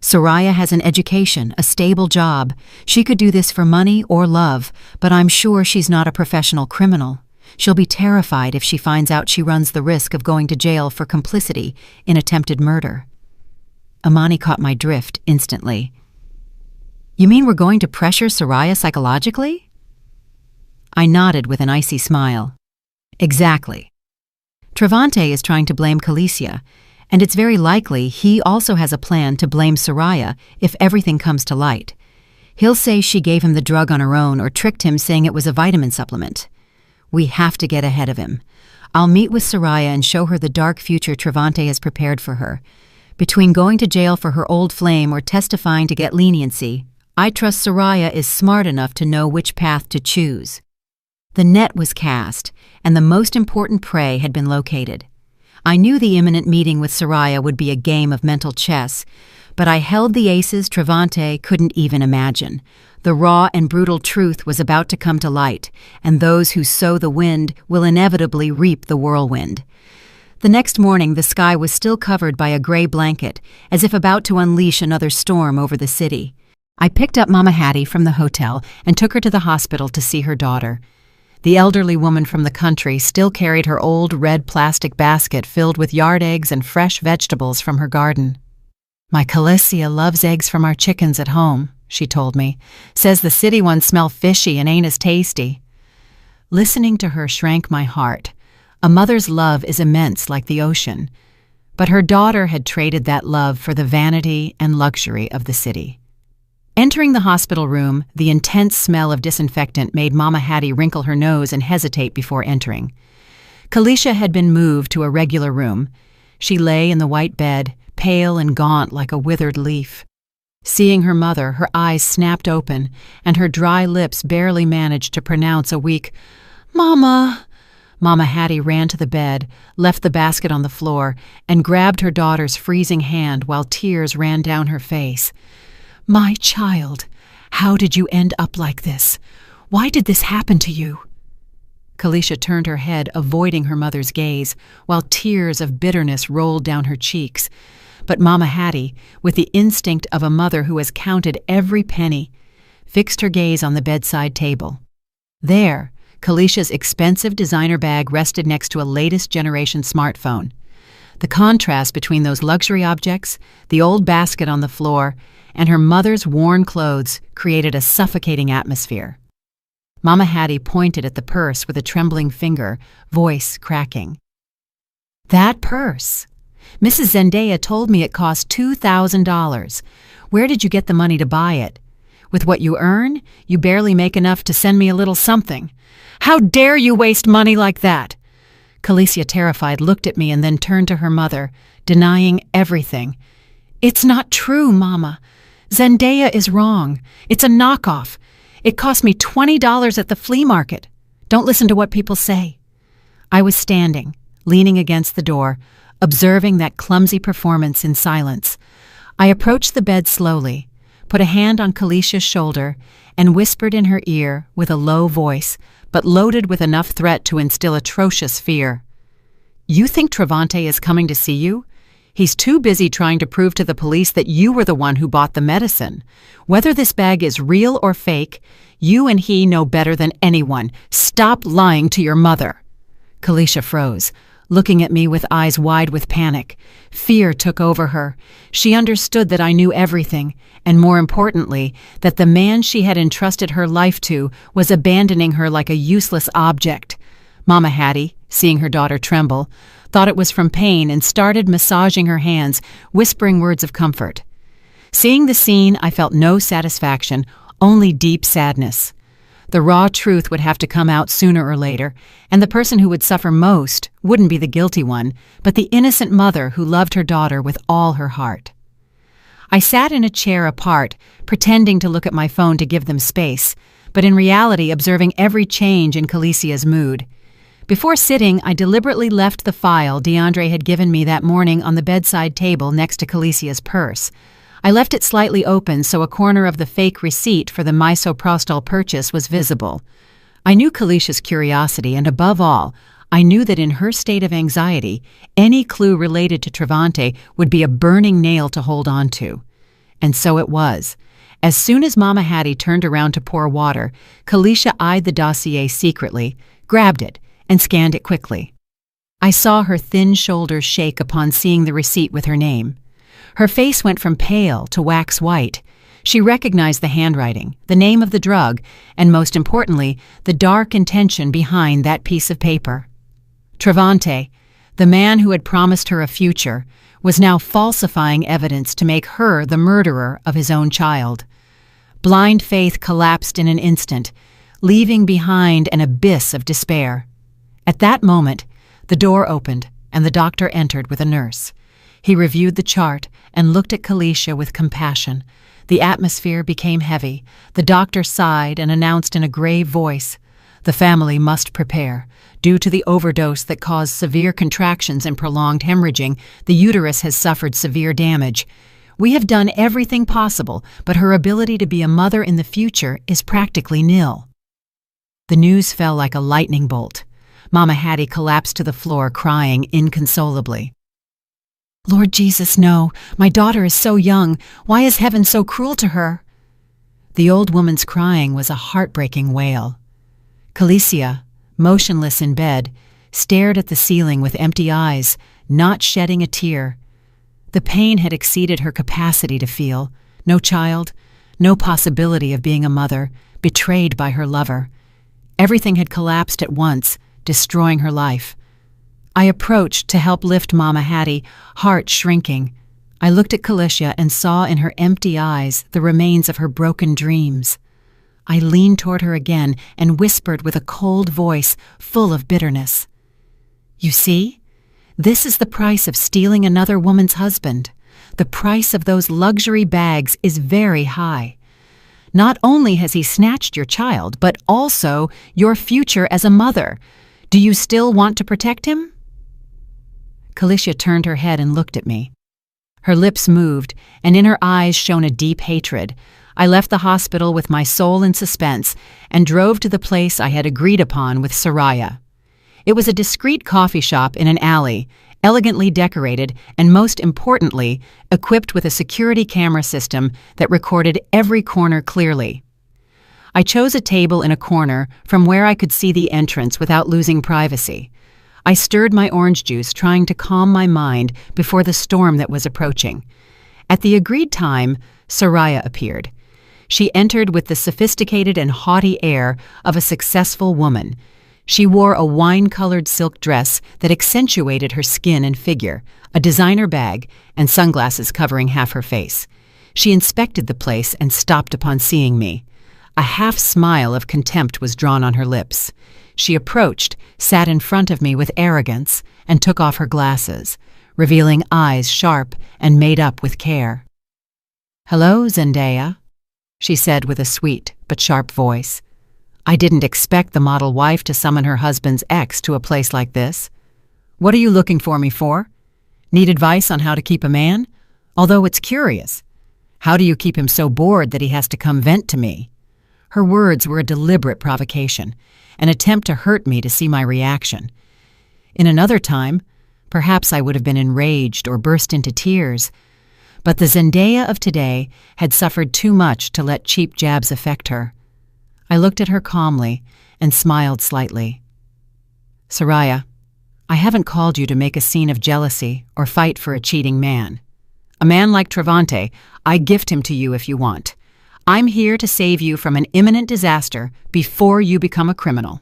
Soraya has an education, a stable job. She could do this for money or love, but I'm sure she's not a professional criminal. She'll be terrified if she finds out she runs the risk of going to jail for complicity in attempted murder." Imani caught my drift instantly. "You mean we're going to pressure Soraya psychologically?" I nodded with an icy smile. "Exactly. Travante is trying to blame Calicia, and it's very likely he also has a plan to blame Soraya if everything comes to light. He'll say she gave him the drug on her own or tricked him saying it was a vitamin supplement. We have to get ahead of him. I'll meet with Soraya and show her the dark future Travante has prepared for her. Between going to jail for her old flame or testifying to get leniency, I trust Soraya is smart enough to know which path to choose." The net was cast, and the most important prey had been located. I knew the imminent meeting with Soraya would be a game of mental chess, but I held the aces Travante couldn't even imagine. The raw and brutal truth was about to come to light, and those who sow the wind will inevitably reap the whirlwind. The next morning, the sky was still covered by a gray blanket, as if about to unleash another storm over the city. I picked up Mama Hattie from the hotel and took her to the hospital to see her daughter. The elderly woman from the country still carried her old red plastic basket filled with yard eggs and fresh vegetables from her garden. "My Calicia loves eggs from our chickens at home," she told me. "Says the city ones smell fishy and ain't as tasty." Listening to her shrank my heart. A mother's love is immense like the ocean, but her daughter had traded that love for the vanity and luxury of the city. Entering the hospital room, the intense smell of disinfectant made Mama Hattie wrinkle her nose and hesitate before entering. Calicia had been moved to a regular room. She lay in the white bed, pale and gaunt like a withered leaf. Seeing her mother, her eyes snapped open, and her dry lips barely managed to pronounce a weak, "Mama." Mama Hattie ran to the bed, left the basket on the floor, and grabbed her daughter's freezing hand while tears ran down her face. "My child, how did you end up like this? Why did this happen to you?" Calicia turned her head, avoiding her mother's gaze, while tears of bitterness rolled down her cheeks. But Mama Hattie, with the instinct of a mother who has counted every penny, fixed her gaze on the bedside table. There, Calicia's expensive designer bag rested next to a latest generation smartphone. The contrast between those luxury objects, the old basket on the floor, and her mother's worn clothes created a suffocating atmosphere. Mama Hattie pointed at the purse with a trembling finger, voice cracking. "That purse! Mrs. Zendaya told me it cost $2,000. Where did you get the money to buy it? With what you earn, you barely make enough to send me a little something. How dare you waste money like that?" Calicia, terrified, looked at me and then turned to her mother, denying everything. "It's not true, Mama. Zendaya is wrong. It's a knockoff. It cost me $20 at the flea market. Don't listen to what people say." I was standing, leaning against the door, observing that clumsy performance in silence. I approached the bed slowly, put a hand on Calicia's shoulder, and whispered in her ear with a low voice, but loaded with enough threat to instill atrocious fear. "You think Travante is coming to see you? He's too busy trying to prove to the police that you were the one who bought the medicine. Whether this bag is real or fake, You and he know better than anyone. Stop lying to your mother." Kalisha froze, looking at me with eyes wide with panic. Fear took over her. She understood that I knew everything, and more importantly, that the man she had entrusted her life to was abandoning her like a useless object. Mama Hattie, seeing her daughter tremble, thought it was from pain and started massaging her hands, whispering words of comfort. Seeing the scene, I felt no satisfaction, only deep sadness. The raw truth would have to come out sooner or later, and the person who would suffer most wouldn't be the guilty one, but the innocent mother who loved her daughter with all her heart. I sat in a chair apart, pretending to look at my phone to give them space, but in reality observing every change in Kalisia's mood. Before sitting, I deliberately left the file DeAndre had given me that morning on the bedside table next to Kalisia's purse. I left it slightly open so a corner of the fake receipt for the misoprostol purchase was visible. I knew Kalisia's curiosity, and above all, I knew that in her state of anxiety, any clue related to Trevante would be a burning nail to hold on to. And so it was. As soon as Mama Hattie turned around to pour water, Kalisha eyed the dossier secretly, grabbed it, and scanned it quickly. I saw her thin shoulders shake upon seeing the receipt with her name. Her face went from pale to wax white. She recognized the handwriting, the name of the drug, and most importantly, the dark intention behind that piece of paper. Trevante, the man who had promised her a future, was now falsifying evidence to make her the murderer of his own child. Blind faith collapsed in an instant, leaving behind an abyss of despair. At that moment, the door opened and the doctor entered with a nurse. He reviewed the chart and looked at Kalisha with compassion. The atmosphere became heavy. The doctor sighed and announced in a grave voice, "The family must prepare. Due to the overdose that caused severe contractions and prolonged hemorrhaging, the uterus has suffered severe damage. We have done everything possible, but her ability to be a mother in the future is practically nil." The news fell like a lightning bolt. Mama Hattie collapsed to the floor, crying inconsolably. "Lord Jesus, no. My daughter is so young. Why is heaven so cruel to her?" The old woman's crying was a heartbreaking wail. Kalisha, motionless in bed, stared at the ceiling with empty eyes, not shedding a tear. The pain had exceeded her capacity to feel. No child, no possibility of being a mother, betrayed by her lover. Everything had collapsed at once, destroying her life. I approached to help lift Mama Hattie, heart shrinking. I looked at Kalisha and saw in her empty eyes the remains of her broken dreams. I leaned toward her again and whispered with a cold voice full of bitterness. "You see? This is the price of stealing another woman's husband. The price of those luxury bags is very high. Not only has he snatched your child, but also your future as a mother. Do you still want to protect him?" Kalisha turned her head and looked at me. Her lips moved, and in her eyes shone a deep hatred. I left the hospital with my soul in suspense and drove to the place I had agreed upon with Soraya. It was a discreet coffee shop in an alley, elegantly decorated and, most importantly, equipped with a security camera system that recorded every corner clearly. I chose a table in a corner from where I could see the entrance without losing privacy. I stirred my orange juice, trying to calm my mind before the storm that was approaching. At the agreed time, Soraya appeared. She entered with the sophisticated and haughty air of a successful woman. She wore a wine-colored silk dress that accentuated her skin and figure, a designer bag, and sunglasses covering half her face. She inspected the place and stopped upon seeing me. A half-smile of contempt was drawn on her lips. She approached, sat in front of me with arrogance, and took off her glasses, revealing eyes sharp and made up with care. "Hello, Zendaya," she said with a sweet but sharp voice. "I didn't expect the model wife to summon her husband's ex to a place like this. What are you looking for me for? Need advice on how to keep a man? Although it's curious. How do you keep him so bored that he has to come vent to me?" Her words were a deliberate provocation, an attempt to hurt me to see my reaction. In another time, perhaps I would have been enraged or burst into tears, but the Zendaya of today had suffered too much to let cheap jabs affect her. I looked at her calmly and smiled slightly. Soraya, I haven't called you to make a scene of jealousy or fight for a cheating man. A man like Travante, I gift him to you if you want. I'm here to save you from an imminent disaster before you become a criminal.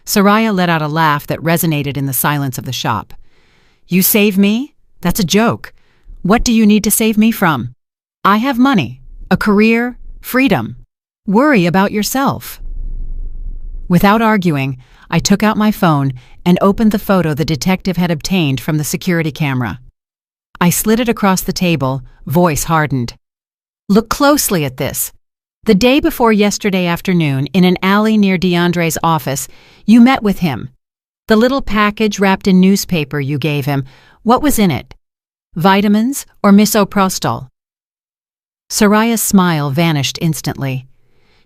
Soraya let out a laugh that resonated in the silence of the shop. You save me? That's a joke. What do you need to save me from? I have money, a career, freedom. Worry about yourself. Without arguing, I took out my phone and opened the photo the detective had obtained from the security camera. I slid it across the table, voice hardened. Look closely at this. The day before yesterday afternoon, in an alley near DeAndre's office, you met with him. The little package wrapped in newspaper you gave him, what was in it? Vitamins or misoprostol? Soraya's smile vanished instantly.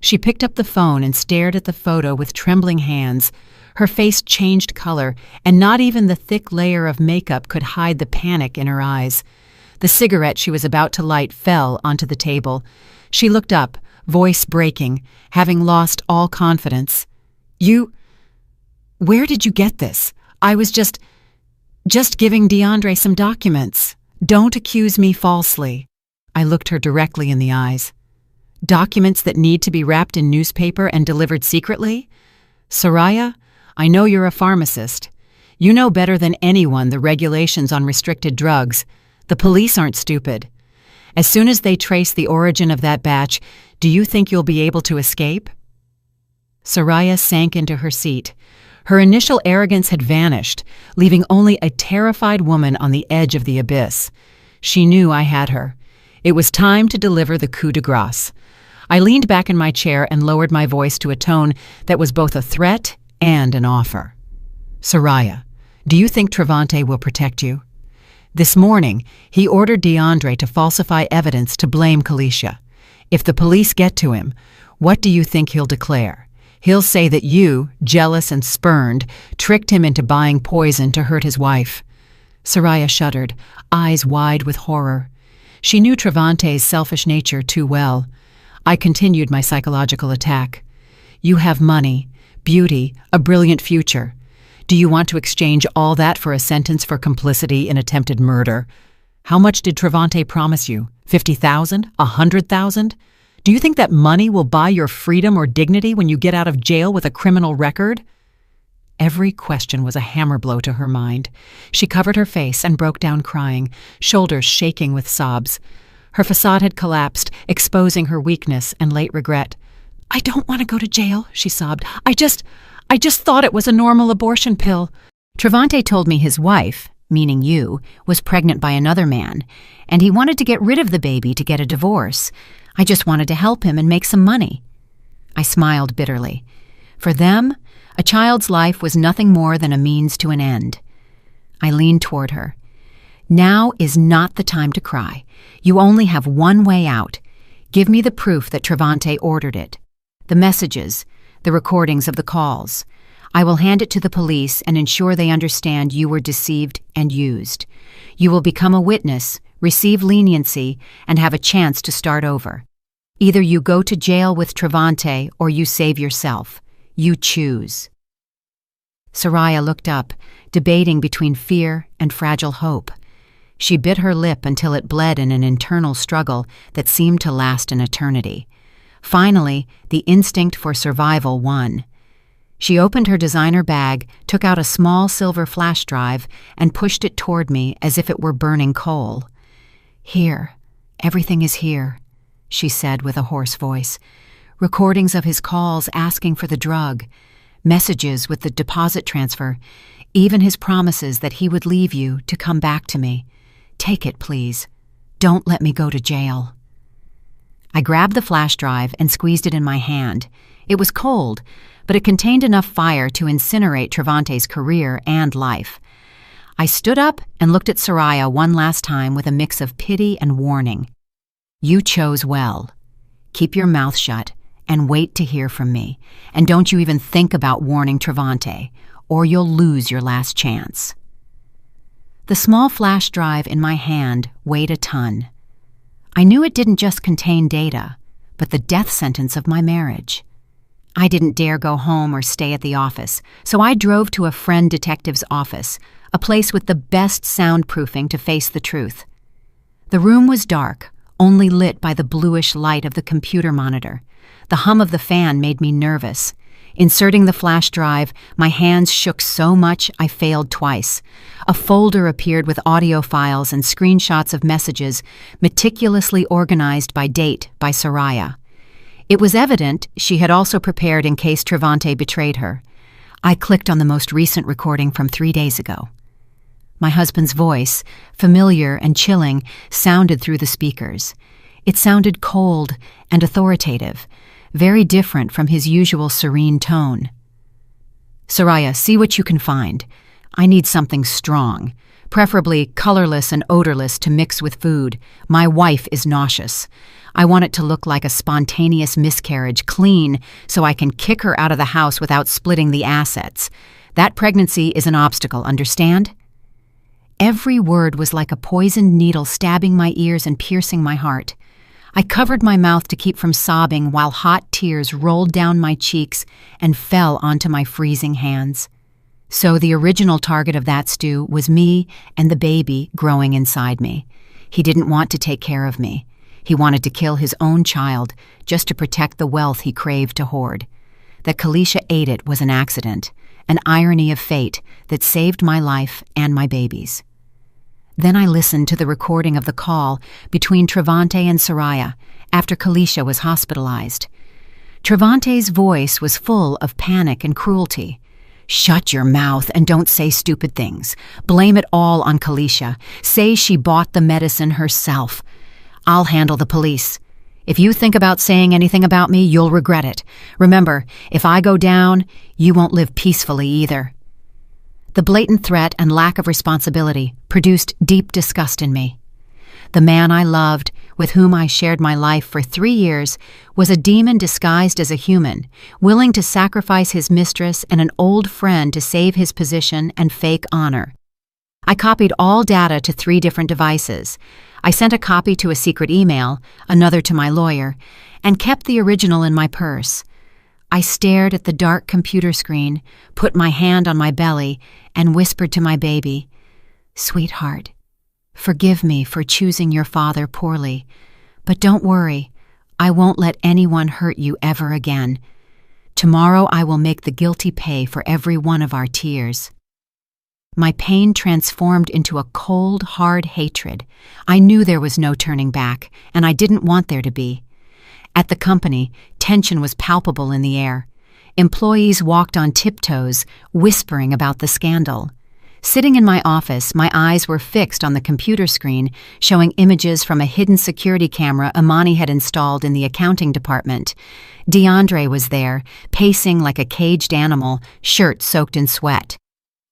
She picked up the phone and stared at the photo with trembling hands. Her face changed color, and not even the thick layer of makeup could hide the panic in her eyes. The cigarette she was about to light fell onto the table. She looked up, voice breaking, having lost all confidence. Where did you get this? I was just giving DeAndre some documents. Don't accuse me falsely. I looked her directly in the eyes. Documents that need to be wrapped in newspaper and delivered secretly? Soraya, I know you're a pharmacist. You know better than anyone the regulations on restricted drugs. The police aren't stupid. As soon as they trace the origin of that batch, do you think you'll be able to escape? Soraya sank into her seat. Her initial arrogance had vanished, leaving only a terrified woman on the edge of the abyss. She knew I had her. It was time to deliver the coup de grace. I leaned back in my chair and lowered my voice to a tone that was both a threat and an offer. Soraya, do you think Travante will protect you? This morning, he ordered DeAndre to falsify evidence to blame Kalisha. If the police get to him, what do you think he'll declare? He'll say that you, jealous and spurned, tricked him into buying poison to hurt his wife. Soraya shuddered, eyes wide with horror. She knew Travante's selfish nature too well. I continued my psychological attack. You have money, beauty, a brilliant future. Do you want to exchange all that for a sentence for complicity in attempted murder? How much did Travante promise you? 50,000? 100,000? Do you think that money will buy your freedom or dignity when you get out of jail with a criminal record? Every question was a hammer blow to her mind. She covered her face and broke down crying, shoulders shaking with sobs. Her facade had collapsed, exposing her weakness and late regret. I don't want to go to jail, she sobbed. I just thought it was a normal abortion pill. Travante told me his wife, meaning you, was pregnant by another man, and he wanted to get rid of the baby to get a divorce. I just wanted to help him and make some money. I smiled bitterly. For them, a child's life was nothing more than a means to an end. I leaned toward her. Now is not the time to cry. You only have one way out. Give me the proof that Travante ordered it. The messages, the recordings of the calls. I will hand it to the police and ensure they understand you were deceived and used. You will become a witness, receive leniency, and have a chance to start over. Either you go to jail with Travante or you save yourself. You choose. Soraya looked up, debating between fear and fragile hope. She bit her lip until it bled in an internal struggle that seemed to last an eternity. Finally, the instinct for survival won. She opened her designer bag, took out a small silver flash drive, and pushed it toward me as if it were burning coal. Here, everything is here, she said with a hoarse voice. Recordings of his calls asking for the drug, messages with the deposit transfer, even his promises that he would leave you to come back to me. Take it, please. Don't let me go to jail. I grabbed the flash drive and squeezed it in my hand. It was cold, but it contained enough fire to incinerate Travante's career and life. I stood up and looked at Soraya one last time with a mix of pity and warning. You chose well. Keep your mouth shut and wait to hear from me. And don't you even think about warning Travante, or you'll lose your last chance. The small flash drive in my hand weighed a ton. I knew it didn't just contain data, but the death sentence of my marriage. I didn't dare go home or stay at the office, so I drove to a friend detective's office, a place with the best soundproofing to face the truth. The room was dark, only lit by the bluish light of the computer monitor. The hum of the fan made me nervous. Inserting the flash drive, my hands shook so much I failed twice. A folder appeared with audio files and screenshots of messages, meticulously organized by date by Soraya. It was evident she had also prepared in case Trevante betrayed her. I clicked on the most recent recording from 3 days ago. My husband's voice, familiar and chilling, sounded through the speakers. It sounded cold and authoritative, very different from his usual serene tone. "Soraya, see what you can find. I need something strong, preferably colorless and odorless to mix with food. My wife is nauseous. I want it to look like a spontaneous miscarriage, clean, so I can kick her out of the house without splitting the assets. That pregnancy is an obstacle, understand?" Every word was like a poisoned needle stabbing my ears and piercing my heart. I covered my mouth to keep from sobbing while hot tears rolled down my cheeks and fell onto my freezing hands. So the original target of that stew was me and the baby growing inside me. He didn't want to take care of me. He wanted to kill his own child just to protect the wealth he craved to hoard. That Kalisha ate it was an accident, an irony of fate that saved my life and my baby's. Then I listened to the recording of the call between Trevante and Soraya after Kalisha was hospitalized. Trevante's voice was full of panic and cruelty. "Shut your mouth and don't say stupid things. Blame it all on Kalisha. Say she bought the medicine herself. I'll handle the police. If you think about saying anything about me, you'll regret it. Remember, if I go down, you won't live peacefully either." The blatant threat and lack of responsibility produced deep disgust in me. The man I loved, with whom I shared my life for 3 years, was a demon disguised as a human, willing to sacrifice his mistress and an old friend to save his position and fake honor. I copied all data to 3 different devices. I sent a copy to a secret email, another to my lawyer, and kept the original in my purse. I stared at the dark computer screen, put my hand on my belly, and whispered to my baby, "Sweetheart, forgive me for choosing your father poorly, but don't worry, I won't let anyone hurt you ever again. Tomorrow I will make the guilty pay for every one of our tears." My pain transformed into a cold, hard hatred. I knew there was no turning back, and I didn't want there to be. At the company, tension was palpable in the air. Employees walked on tiptoes, whispering about the scandal. Sitting in my office, my eyes were fixed on the computer screen, showing images from a hidden security camera Imani had installed in the accounting department. DeAndre was there, pacing like a caged animal, shirt soaked in sweat.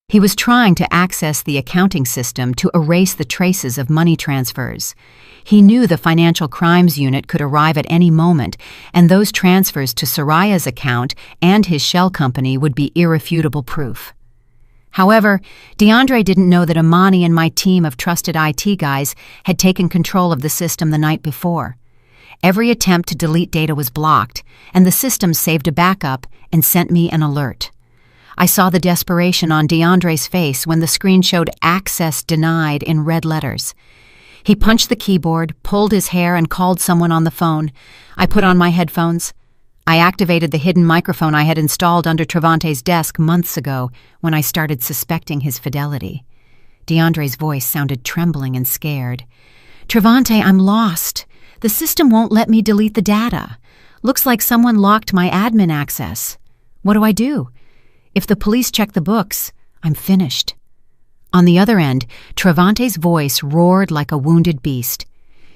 He was trying to access the accounting system to erase the traces of money transfers. He knew the financial crimes unit could arrive at any moment, and those transfers to Soraya's account and his shell company would be irrefutable proof. However, DeAndre didn't know that Imani and my team of trusted IT guys had taken control of the system the night before. Every attempt to delete data was blocked, and the system saved a backup and sent me an alert. I saw the desperation on DeAndre's face when the screen showed "access denied" in red letters. He punched the keyboard, pulled his hair, and called someone on the phone. I put on my headphones. I activated the hidden microphone I had installed under Trevante's desk months ago when I started suspecting his fidelity. DeAndre's voice sounded trembling and scared. "Trevante, I'm lost. The system won't let me delete the data. Looks like someone locked my admin access. What do I do? If the police check the books, I'm finished." On the other end, Trevante's voice roared like a wounded beast.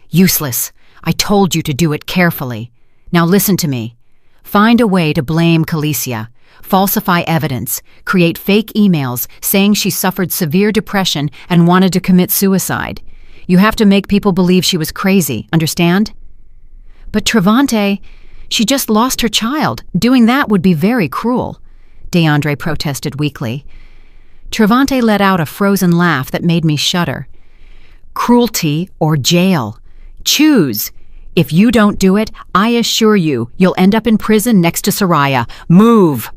"Useless. I told you to do it carefully. Now listen to me. Find a way to blame Kalisha, falsify evidence, create fake emails saying she suffered severe depression and wanted to commit suicide. You have to make people believe she was crazy, understand?" "But Trevante, she just lost her child. Doing that would be very cruel," DeAndre protested weakly. Trevante let out a frozen laugh that made me shudder. "Cruelty or jail? Choose. If you don't do it, I assure you, you'll end up in prison next to Soraya. Move!"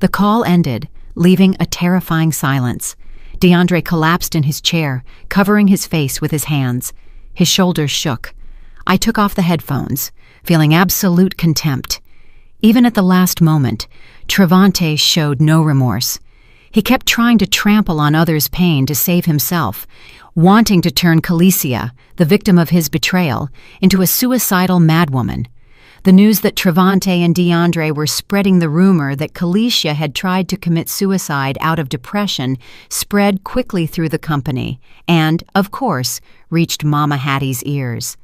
The call ended, leaving a terrifying silence. DeAndre collapsed in his chair, covering his face with his hands. His shoulders shook. I took off the headphones, feeling absolute contempt. Even at the last moment, Trevante showed no remorse. He kept trying to trample on others' pain to save himself, wanting to turn Calicia, the victim of his betrayal, into a suicidal madwoman. The news that Trevante and DeAndre were spreading the rumor that Calicia had tried to commit suicide out of depression spread quickly through the company and, of course, reached Mama Hattie's ears.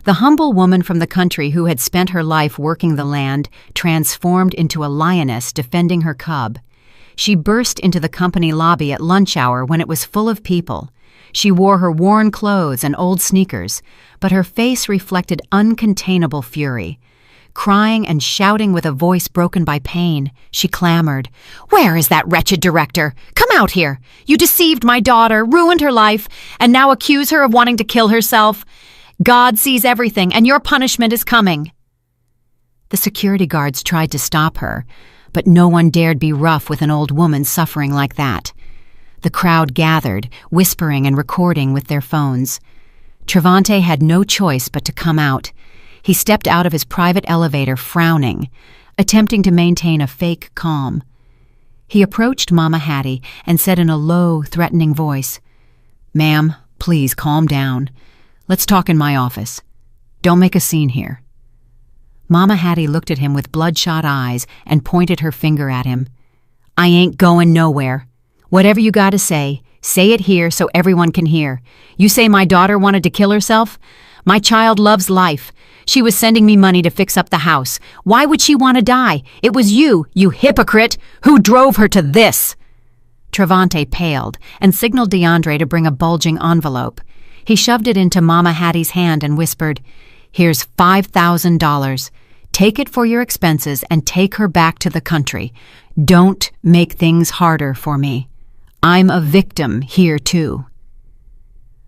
The humble woman from the country who had spent her life working the land transformed into a lioness defending her cub. She burst into the company lobby at lunch hour when it was full of people. She wore her worn clothes and old sneakers, but her face reflected uncontainable fury. Crying and shouting with a voice broken by pain, she clamored, "Where is that wretched director? Come out here! You deceived my daughter, ruined her life, and now accuse her of wanting to kill herself. God sees everything, and your punishment is coming." The security guards tried to stop her, but no one dared be rough with an old woman suffering like that. The crowd gathered, whispering and recording with their phones. Trevante had no choice but to come out. He stepped out of his private elevator frowning, attempting to maintain a fake calm. He approached Mama Hattie and said in a low, threatening voice, "Ma'am, please calm down. Let's talk in my office. Don't make a scene here." Mama Hattie looked at him with bloodshot eyes and pointed her finger at him. "I ain't going nowhere. Whatever you gotta say it here so everyone can hear. You say my daughter wanted to kill herself? My child loves life. She was sending me money to fix up the house. Why would she want to die? It was you hypocrite, who drove her to this." Trevante paled and signaled DeAndre to bring a bulging envelope. He shoved it into Mama Hattie's hand and whispered, "Here's $5,000. Take it for your expenses and take her back to the country. Don't make things harder for me. I'm a victim here too."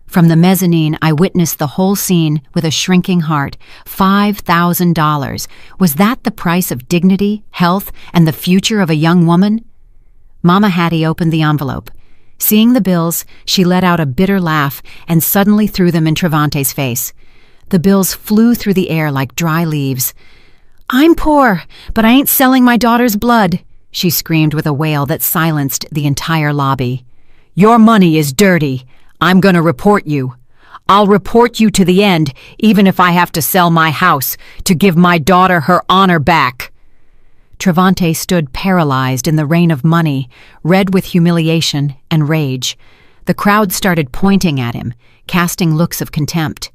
From the mezzanine, I witnessed the whole scene with a shrinking heart. $5,000. Was that the price of dignity, health, and the future of a young woman? Mama Hattie opened the envelope. Seeing the bills, she let out a bitter laugh and suddenly threw them in Trevante's face. The bills flew through the air like dry leaves. "I'm poor, but I ain't selling my daughter's blood," she screamed with a wail that silenced the entire lobby. "Your money is dirty. I'm going to report you. I'll report you to the end, even if I have to sell my house to give my daughter her honor back." Trevante stood paralyzed in the rain of money, red with humiliation and rage. The crowd started pointing at him, casting looks of contempt.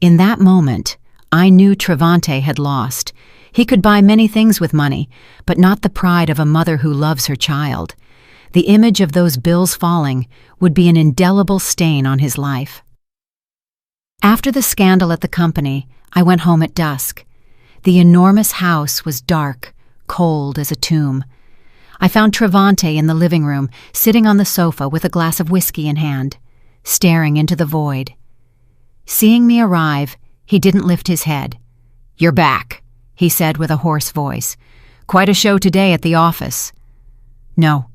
In that moment, I knew Trevante had lost. He could buy many things with money, but not the pride of a mother who loves her child. The image of those bills falling would be an indelible stain on his life. After the scandal at the company, I went home at dusk. The enormous house was dark, cold as a tomb. I found Trevante in the living room, sitting on the sofa with a glass of whiskey in hand, staring into the void. Seeing me arrive, he didn't lift his head. "You're back," he said with a hoarse voice. "Quite a show today at the office." "No.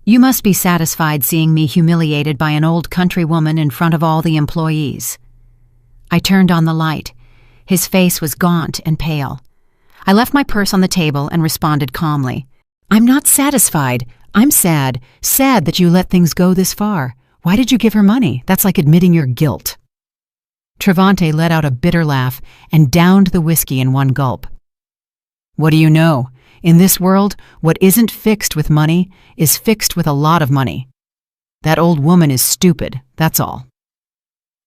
You must be satisfied seeing me humiliated by an old country woman in front of all the employees." I turned on the light. His face was gaunt and pale. I left my purse on the table and responded calmly. "I'm not satisfied. I'm sad. Sad that you let things go this far. Why did you give her money? That's like admitting your guilt." Trevante let out a bitter laugh and downed the whiskey in one gulp. "What do you know? In this world, what isn't fixed with money is fixed with a lot of money. That old woman is stupid, that's all."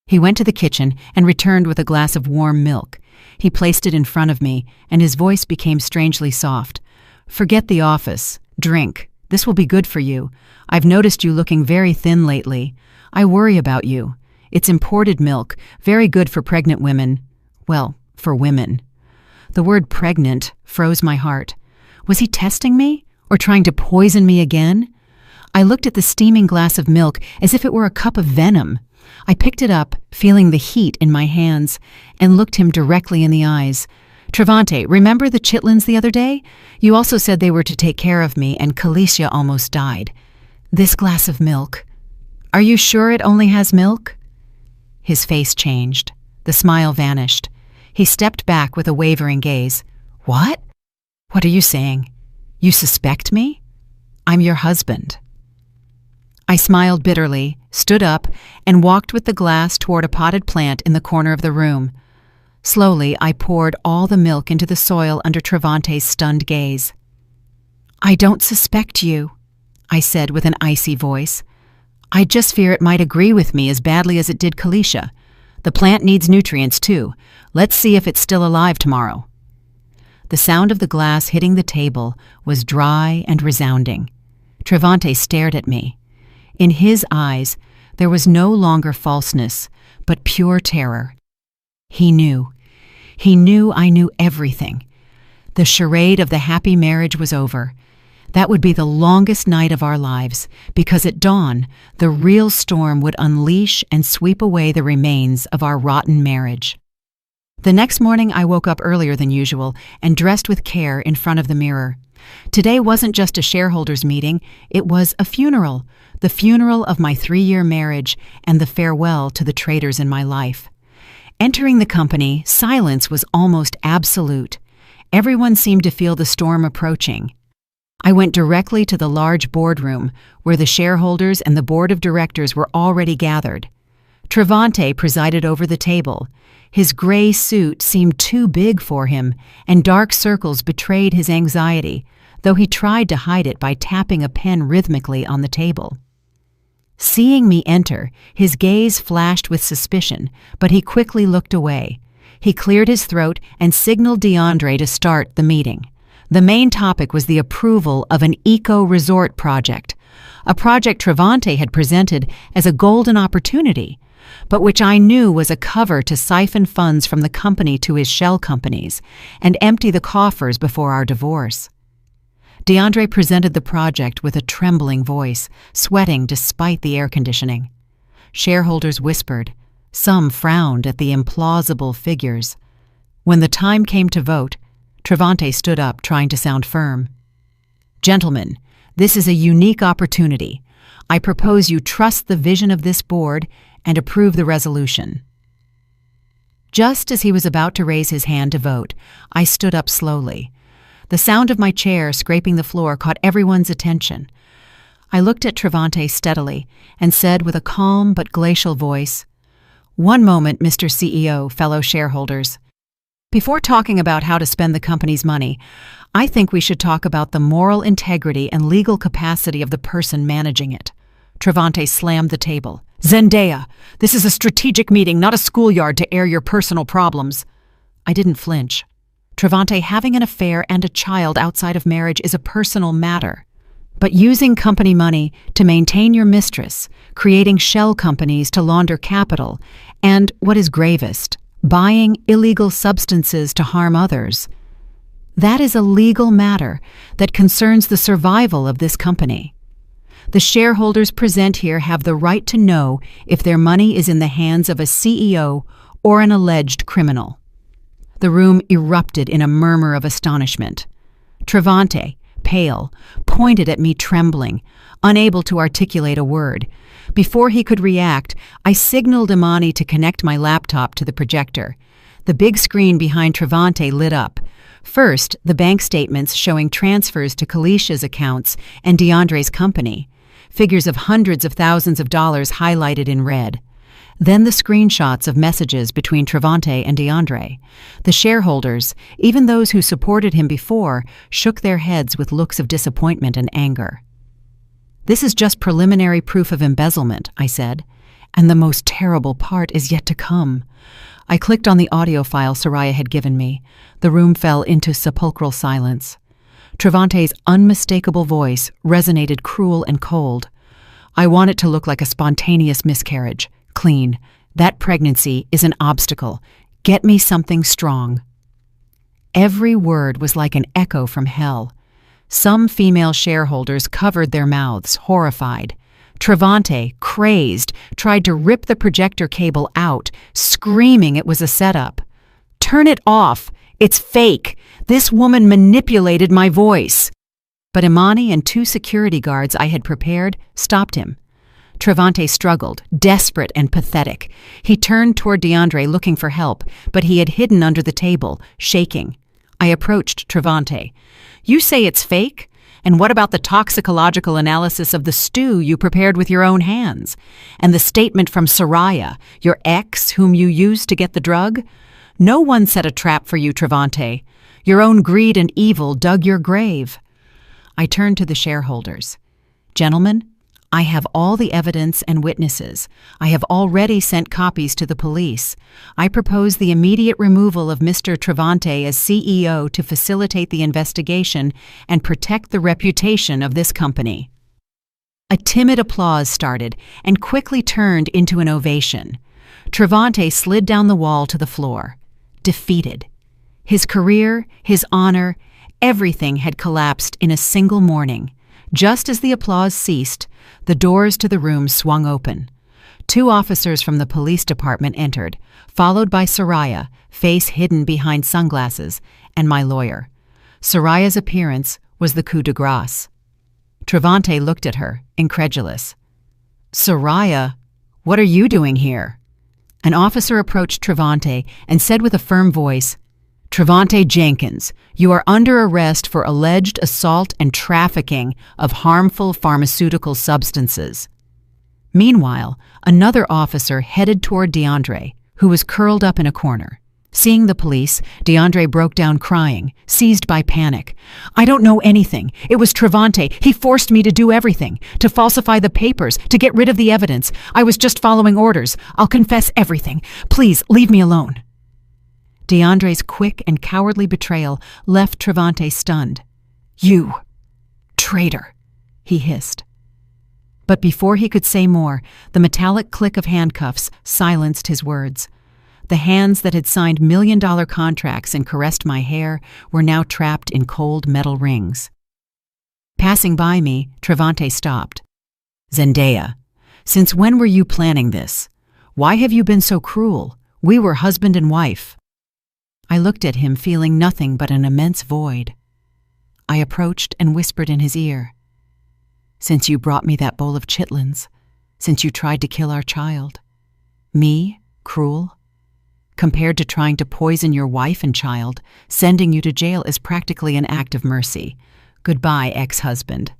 He went to the kitchen and returned with a glass of warm milk. He placed it in front of me, and his voice became strangely soft. "Forget the office. Drink. This will be good for you. I've noticed you looking very thin lately. I worry about you. It's imported milk, very good for pregnant women. Well, for women." The word pregnant froze my heart. Was he testing me or trying to poison me again? I looked at the steaming glass of milk as if it were a cup of venom. I picked it up, feeling the heat in my hands, and looked him directly in the eyes. "Travante, remember the chitlins the other day? You also said they were to take care of me, and Kalisha almost died. This glass of milk. Are you sure it only has milk?" His face changed. The smile vanished. He stepped back with a wavering gaze. "What? What are you saying? You suspect me? I'm your husband." I smiled bitterly, stood up, and walked with the glass toward a potted plant in the corner of the room. Slowly, I poured all the milk into the soil under Travante's stunned gaze. "I don't suspect you," I said with an icy voice. "I just fear it might agree with me as badly as it did Kalisha. The plant needs nutrients, too. Let's see if it's still alive tomorrow." The sound of the glass hitting the table was dry and resounding. Travante stared at me. In his eyes, there was no longer falseness, but pure terror. He knew. He knew I knew everything. The charade of the happy marriage was over. That would be the longest night of our lives, because at dawn, the real storm would unleash and sweep away the remains of our rotten marriage. The next morning, I woke up earlier than usual and dressed with care in front of the mirror. Today wasn't just a shareholders' meeting, it was a funeral, the funeral of my 3-year marriage and the farewell to the traitors in my life. Entering the company, silence was almost absolute. Everyone seemed to feel the storm approaching. I went directly to the large boardroom, where the shareholders and the board of directors were already gathered. Travante presided over the table. His gray suit seemed too big for him, and dark circles betrayed his anxiety, though he tried to hide it by tapping a pen rhythmically on the table. Seeing me enter, his gaze flashed with suspicion, but he quickly looked away. He cleared his throat and signaled DeAndre to start the meeting. The main topic was the approval of an eco-resort project, a project Travante had presented as a golden opportunity, but which I knew was a cover to siphon funds from the company to his shell companies and empty the coffers before our divorce. DeAndre presented the project with a trembling voice, sweating despite the air conditioning. Shareholders whispered. Some frowned at the implausible figures. When the time came to vote, Travante stood up, trying to sound firm. "Gentlemen, this is a unique opportunity. I propose you trust the vision of this board and approve the resolution." Just as he was about to raise his hand to vote, I stood up slowly. The sound of my chair scraping the floor caught everyone's attention. I looked at Travante steadily and said with a calm but glacial voice, "One moment, Mr. CEO, fellow shareholders. Before talking about how to spend the company's money, I think we should talk about the moral integrity and legal capacity of the person managing it." Travante slammed the table. "Zendaya, this is a strategic meeting, not a schoolyard to air your personal problems." I didn't flinch. Travante, having an affair and a child outside of marriage is a personal matter. But using company money to maintain your mistress, creating shell companies to launder capital, and, what is gravest, buying illegal substances to harm others, that is a legal matter that concerns the survival of this company. The shareholders present here have the right to know if their money is in the hands of a CEO or an alleged criminal. The room erupted in a murmur of astonishment. Travante, pale, pointed at me trembling, unable to articulate a word. Before he could react, I signaled Imani to connect my laptop to the projector. The big screen behind Travante lit up. First, the bank statements showing transfers to Kalisha's accounts and DeAndre's company, figures of hundreds of thousands of dollars highlighted in red. Then the screenshots of messages between Travante and DeAndre. The shareholders, even those who supported him before, shook their heads with looks of disappointment and anger. "This is just preliminary proof of embezzlement," I said, "and the most terrible part is yet to come." I clicked on the audio file Soraya had given me. The room fell into sepulchral silence. Travante's unmistakable voice resonated cruel and cold. "I want it to look like a spontaneous miscarriage. Clean. That pregnancy is an obstacle. Get me something strong." Every word was like an echo from hell. Some female shareholders covered their mouths, horrified. Travante, crazed, tried to rip the projector cable out, screaming it was a setup. "Turn it off! It's fake! This woman manipulated my voice!" But Imani and 2 security guards I had prepared stopped him. Travante struggled, desperate and pathetic. He turned toward DeAndre looking for help, but he had hidden under the table, shaking. I approached Travante. "You say it's fake? And what about the toxicological analysis of the stew you prepared with your own hands? And the statement from Soraya, your ex, whom you used to get the drug? No one set a trap for you, Travante. Your own greed and evil dug your grave." I turned to the shareholders. "Gentlemen, I have all the evidence and witnesses. I have already sent copies to the police. I propose the immediate removal of Mr. Travante as CEO to facilitate the investigation and protect the reputation of this company." A timid applause started and quickly turned into an ovation. Travante slid down the wall to the floor, defeated. His career, his honor, everything had collapsed in a single morning. Just as the applause ceased, the doors to the room swung open. 2 officers from the police department entered, followed by Soraya, face hidden behind sunglasses, and my lawyer. Soraya's appearance was the coup de grace. Travante looked at her, incredulous. "Soraya, what are you doing here?" An officer approached Travante and said with a firm voice, "Travante Jenkins, you are under arrest for alleged assault and trafficking of harmful pharmaceutical substances." Meanwhile, another officer headed toward DeAndre, who was curled up in a corner. Seeing the police, DeAndre broke down crying, seized by panic. "I don't know anything. It was Travante. He forced me to do everything, to falsify the papers, to get rid of the evidence. I was just following orders. I'll confess everything. Please, leave me alone." DeAndre's quick and cowardly betrayal left Travante stunned. "You traitor," he hissed. But before he could say more, the metallic click of handcuffs silenced his words. The hands that had signed million-dollar contracts and caressed my hair were now trapped in cold metal rings. Passing by me, Travante stopped. "Zendaya, since when were you planning this? Why have you been so cruel? We were husband and wife." I looked at him, feeling nothing but an immense void. I approached and whispered in his ear, "Since you brought me that bowl of chitlins, since you tried to kill our child. Me, cruel? Compared to trying to poison your wife and child, sending you to jail is practically an act of mercy. Goodbye, ex-husband."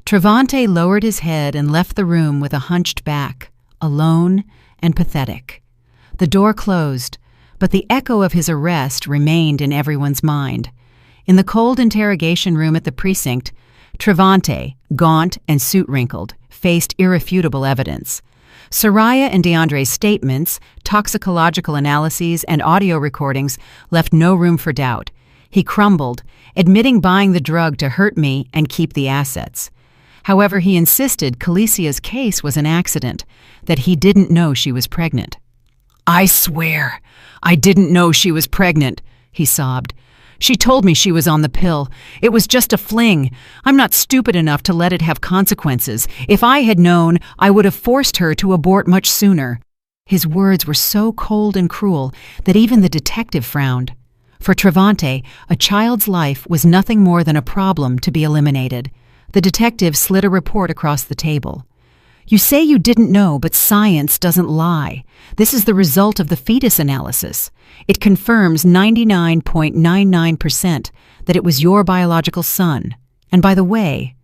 Travante lowered his head and left the room with a hunched back, alone and pathetic. The door closed, but the echo of his arrest remained in everyone's mind. In the cold interrogation room at the precinct, Travante, gaunt and suit-wrinkled, faced irrefutable evidence. Soraya and DeAndre's statements, toxicological analyses, and audio recordings left no room for doubt. He crumbled, admitting buying the drug to hurt me and keep the assets. However, he insisted Calicia's case was an accident, that he didn't know she was pregnant. "I swear, I didn't know she was pregnant," he sobbed. "She told me she was on the pill. It was just a fling. I'm not stupid enough to let it have consequences. If I had known, I would have forced her to abort much sooner." His words were so cold and cruel that even the detective frowned. For Travante, a child's life was nothing more than a problem to be eliminated. The detective slid a report across the table. "You say you didn't know, but science doesn't lie. This is the result of the fetus analysis. It confirms 99.99% that it was your biological son. And by the way,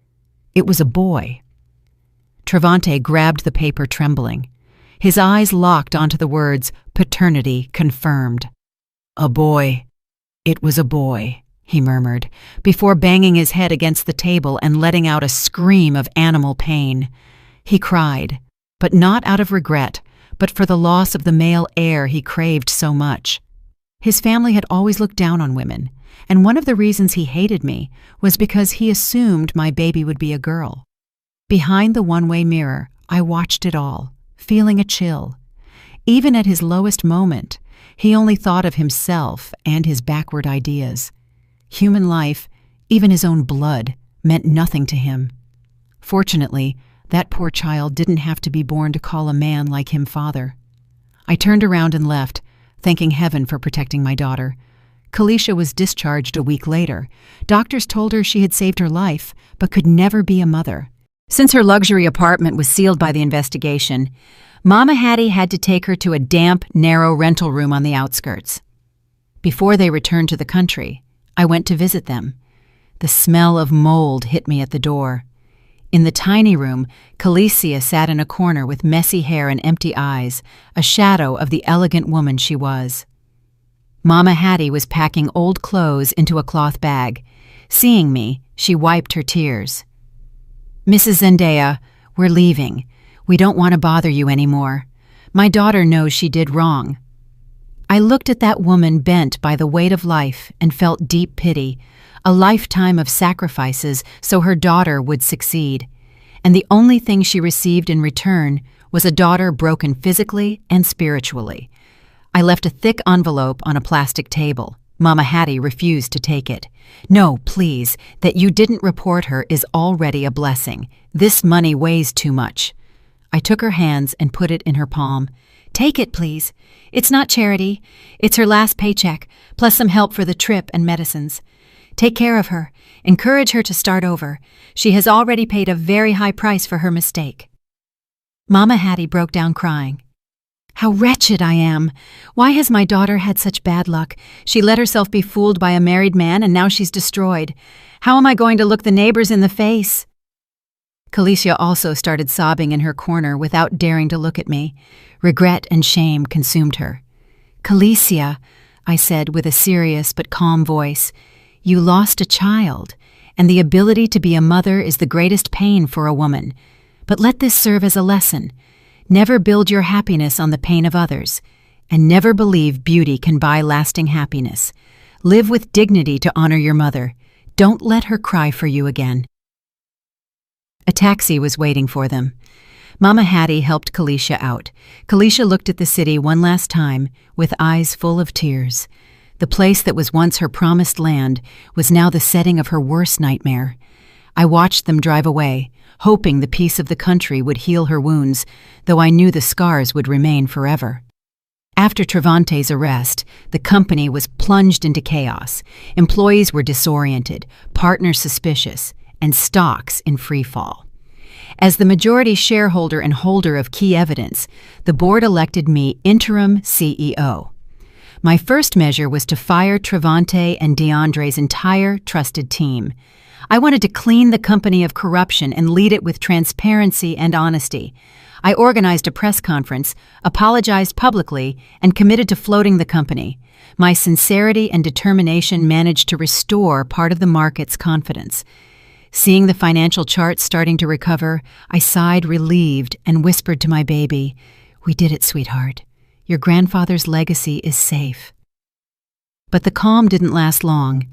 it was a boy." Travante grabbed the paper, trembling. His eyes locked onto the words, "Paternity confirmed." "A boy. It was a boy," he murmured, before banging his head against the table and letting out a scream of animal pain. He cried, but not out of regret, but for the loss of the male heir he craved so much. His family had always looked down on women, and one of the reasons he hated me was because he assumed my baby would be a girl. Behind the one-way mirror, I watched it all, feeling a chill. Even at his lowest moment, he only thought of himself and his backward ideas. Human life, Even his own blood meant nothing to him. Fortunately, that poor child didn't have to be born to call a man like him father. I turned around and left, thanking heaven for protecting my daughter. Kalisha was discharged a week later. Doctors told her she had saved her life, but could never be a mother. Since her luxury apartment was sealed by the investigation, Mama Hattie had to take her to a damp, narrow rental room on the outskirts. Before they returned to the country, I went to visit them. The smell of mold hit me at the door. In the tiny room, Kalicia sat in a corner with messy hair and empty eyes, a shadow of the elegant woman she was. Mama Hattie was packing old clothes into a cloth bag. Seeing me, she wiped her tears. "Mrs. Zendaya, we're leaving. We don't want to bother you anymore. My daughter knows she did wrong." I looked at that woman bent by the weight of life and felt deep pity, a lifetime of sacrifices so her daughter would succeed. And the only thing she received in return was a daughter broken physically and spiritually. I left a thick envelope on a plastic table. Mama Hattie refused to take it. "No, please, that you didn't report her is already a blessing. This money weighs too much." I took her hands and put it in her palm. "Take it, please. It's not charity. It's her last paycheck, plus some help for the trip and medicines. Take care of her. Encourage her to start over. She has already paid a very high price for her mistake." Mama Hattie broke down crying. "How wretched I am. Why has my daughter had such bad luck? She let herself be fooled by a married man and now she's destroyed. How am I going to look the neighbors in the face?" Kalicia also started sobbing in her corner without daring to look at me. Regret and shame consumed her. "Kalicia," I said with a serious but calm voice, "you lost a child, and the ability to be a mother is the greatest pain for a woman. But let this serve as a lesson. Never build your happiness on the pain of others, and never believe beauty can buy lasting happiness. Live with dignity to honor your mother. Don't let her cry for you again." A taxi was waiting for them. Mama Hattie helped Kalicia out. Kalicia looked at the city one last time with eyes full of tears. The place that was once her promised land was now the setting of her worst nightmare. I watched them drive away, hoping the peace of the country would heal her wounds, though I knew the scars would remain forever. After Travante's arrest, the company was plunged into chaos. Employees were disoriented, partners suspicious, and stocks in free fall. As the majority shareholder and holder of key evidence, the board elected me interim CEO. My first measure was to fire Travante and DeAndre's entire trusted team. I wanted to clean the company of corruption and lead it with transparency and honesty. I organized a press conference, apologized publicly, and committed to floating the company. My sincerity and determination managed to restore part of the market's confidence. Seeing the financial charts starting to recover, I sighed relieved and whispered to my baby, "We did it, sweetheart. Your grandfather's legacy is safe." But the calm didn't last long.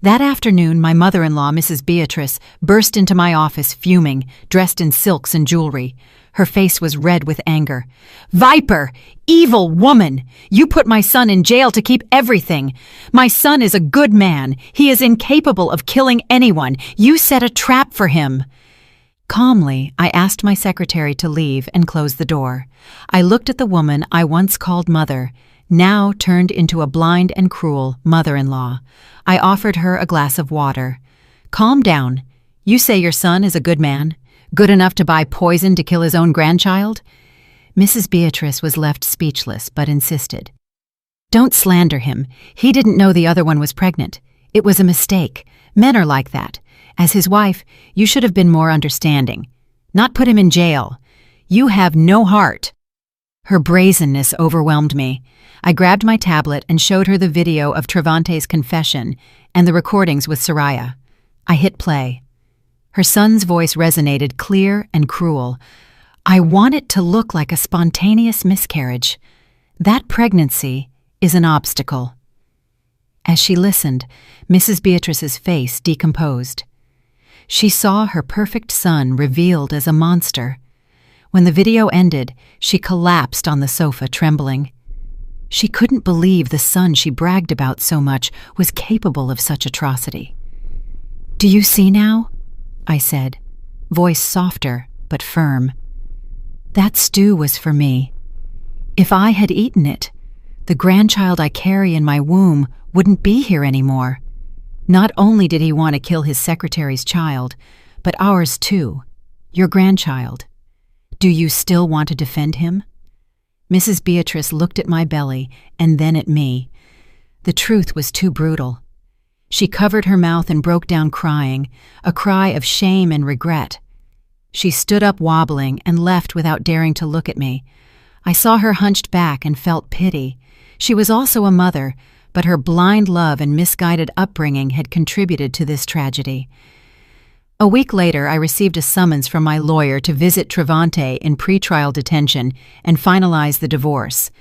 That afternoon, my mother-in-law, Mrs. Beatrice, burst into my office fuming, dressed in silks and jewelry. Her face was red with anger. "Viper! Evil woman! You put my son in jail to keep everything. My son is a good man. He is incapable of killing anyone. You set a trap for him." Calmly, I asked my secretary to leave and close the door. I looked at the woman I once called mother, now turned into a blind and cruel mother-in-law. I offered her a glass of water. "Calm down. You say your son is a good man? Good enough to buy poison to kill his own grandchild?" Mrs. Beatrice was left speechless, but insisted. "Don't slander him. He didn't know the other one was pregnant. It was a mistake. Men are like that. As his wife, you should have been more understanding. Not put him in jail. You have no heart." Her brazenness overwhelmed me. I grabbed my tablet and showed her the video of Travante's confession and the recordings with Soraya. I hit play. Her son's voice resonated clear and cruel. "I want it to look like a spontaneous miscarriage. That pregnancy is an obstacle." As she listened, Mrs. Beatrice's face decomposed. She saw her perfect son revealed as a monster. When the video ended, she collapsed on the sofa, trembling. She couldn't believe the son she bragged about so much was capable of such atrocity. "Do you see now?" I said, voice softer but firm. "That stew was for me. If I had eaten it, the grandchild I carry in my womb wouldn't be here anymore. Not only did he want to kill his secretary's child, but ours too, your grandchild. Do you still want to defend him?" Mrs. Beatrice looked at my belly and then at me. The truth was too brutal. She covered her mouth and broke down crying, a cry of shame and regret. She stood up wobbling and left without daring to look at me. I saw her hunched back and felt pity. She was also a mother, but her blind love and misguided upbringing had contributed to this tragedy. A week later, I received a summons from my lawyer to visit Travante in pretrial detention and finalize the divorce.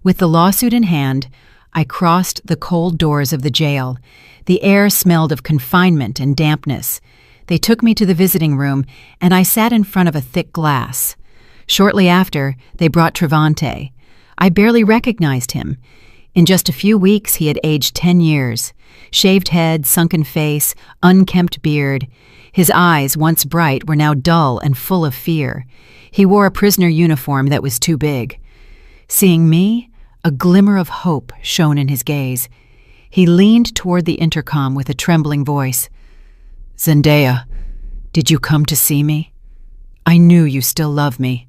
With the lawsuit in hand, I crossed the cold doors of the jail. The air smelled of confinement and dampness. They took me to the visiting room, and I sat in front of a thick glass. Shortly after, they brought Travante. I barely recognized him. In just a few weeks, he had aged 10 years. Shaved head, sunken face, unkempt beard. His eyes, once bright, were now dull and full of fear. He wore a prisoner uniform that was too big. Seeing me, a glimmer of hope shone in his gaze. He leaned toward the intercom with a trembling voice. "Zendaya, did you come to see me? I knew you still love me.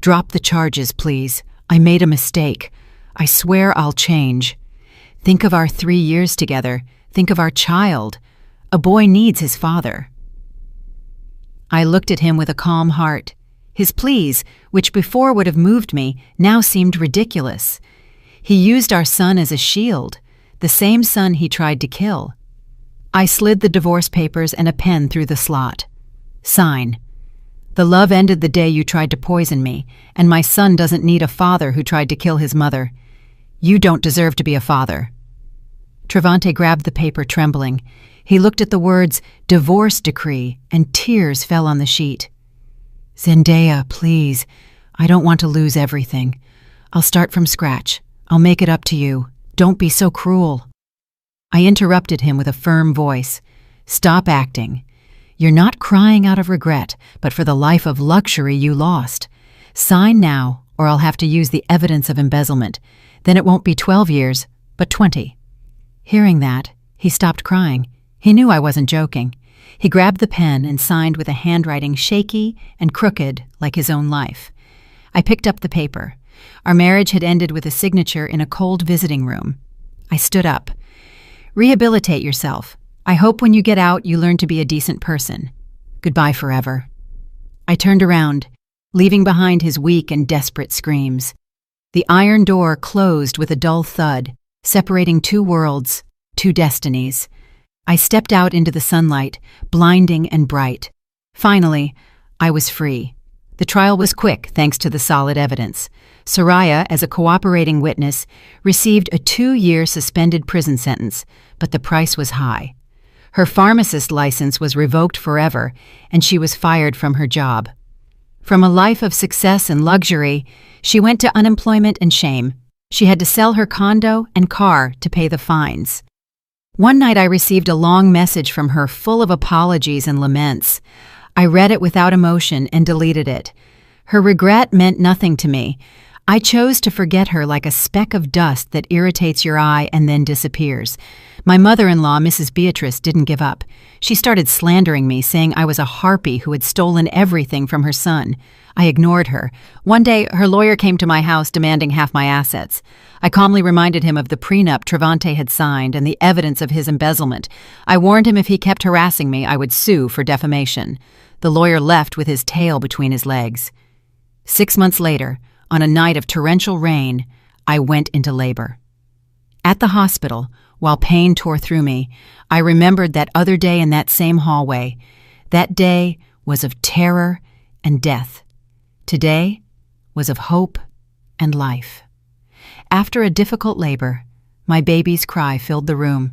Drop the charges, please. I made a mistake. I swear I'll change. Think of our 3 years together. Think of our child. A boy needs his father." I looked at him with a calm heart. His pleas, which before would have moved me, now seemed ridiculous. He used our son as a shield, the same son he tried to kill. I slid the divorce papers and a pen through the slot. "Sign. The love ended the day you tried to poison me, and my son doesn't need a father who tried to kill his mother. You don't deserve to be a father." Travante grabbed the paper, trembling. He looked at the words, "divorce decree," and tears fell on the sheet. "Zendaya, please. I don't want to lose everything. I'll start from scratch. I'll make it up to you. Don't be so cruel." I interrupted him with a firm voice. "Stop acting. You're not crying out of regret, but for the life of luxury you lost. Sign now, or I'll have to use the evidence of embezzlement. Then it won't be 12 years, but 20. Hearing that, he stopped crying. He knew I wasn't joking. He grabbed the pen and signed with a handwriting shaky and crooked like his own life. I picked up the paper. Our marriage had ended with a signature in a cold visiting room. I stood up. "Rehabilitate yourself. I hope when you get out you learn to be a decent person. Goodbye forever." I turned around, leaving behind his weak and desperate screams. The iron door closed with a dull thud, separating two worlds, two destinies. I stepped out into the sunlight, blinding and bright. Finally, I was free. The trial was quick thanks to the solid evidence. Soraya, as a cooperating witness, received a 2-year suspended prison sentence, but the price was high. Her pharmacist license was revoked forever, and she was fired from her job. From a life of success and luxury, she went to unemployment and shame. She had to sell her condo and car to pay the fines. One night I received a long message from her full of apologies and laments. I read it without emotion and deleted it. Her regret meant nothing to me. I chose to forget her like a speck of dust that irritates your eye and then disappears. My mother-in-law, Mrs. Beatrice, didn't give up. She started slandering me, saying I was a harpy who had stolen everything from her son. I ignored her. One day, her lawyer came to my house demanding half my assets. I calmly reminded him of the prenup Travante had signed and the evidence of his embezzlement. I warned him if he kept harassing me, I would sue for defamation. The lawyer left with his tail between his legs. 6 months later, on a night of torrential rain, I went into labor. At the hospital, while pain tore through me, I remembered that other day in that same hallway. That day was of terror and death. Today was of hope and life. After a difficult labor, my baby's cry filled the room.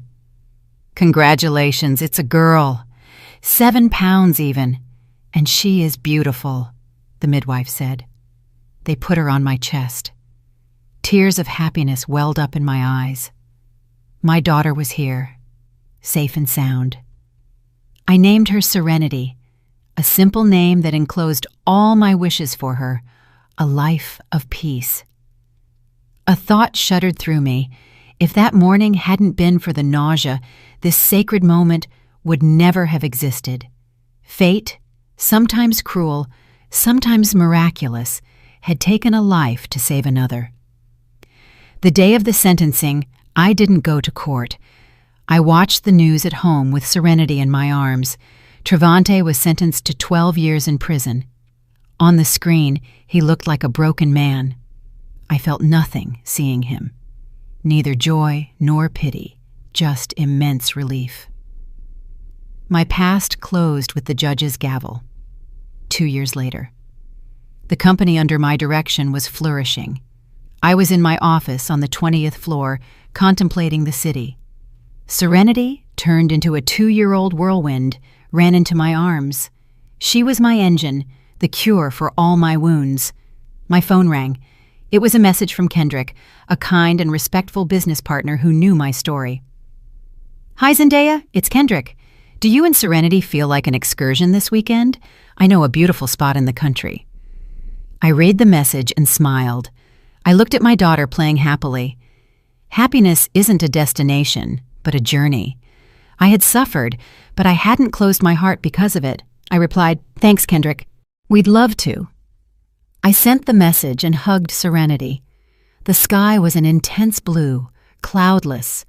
"Congratulations, it's a girl. 7 pounds even, and she is beautiful," the midwife said. They put her on my chest. Tears of happiness welled up in my eyes. My daughter was here, safe and sound. I named her Serenity, a simple name that enclosed all my wishes for her, a life of peace. A thought shuddered through me. If that morning hadn't been for the nausea, this sacred moment would never have existed. Fate, sometimes cruel, sometimes miraculous, had taken a life to save another. The day of the sentencing, I didn't go to court. I watched the news at home with Serenity in my arms. Trevante was sentenced to 12 years in prison. On the screen, he looked like a broken man. I felt nothing seeing him. Neither joy nor pity, just immense relief. My past closed with the judge's gavel. 2 years later. The company under my direction was flourishing. I was in my office on the 20th floor, contemplating the city. Serenity turned into a 2-year-old whirlwind, ran into my arms. She was my engine, the cure for all my wounds. My phone rang. It was a message from Kendrick, a kind and respectful business partner who knew my story. "Hi, Zendaya, it's Kendrick. Do you and Serenity feel like an excursion this weekend? I know a beautiful spot in the country." I read the message and smiled. I looked at my daughter playing happily. Happiness isn't a destination, but a journey. I had suffered, but I hadn't closed my heart because of it. I replied, "Thanks, Kendrick. We'd love to." I sent the message and hugged Serenity. The sky was an intense blue, cloudless.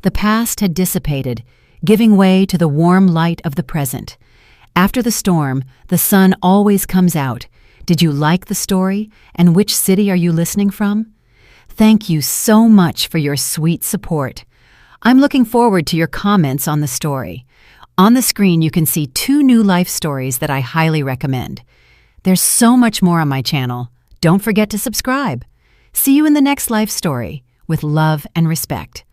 The past had dissipated, giving way to the warm light of the present. After the storm, the sun always comes out. Did you like the story? And which city are you listening from? Thank you so much for your sweet support. I'm looking forward to your comments on the story. On the screen, you can see 2 new life stories that I highly recommend. There's so much more on my channel. Don't forget to subscribe. See you in the next life story, with love and respect.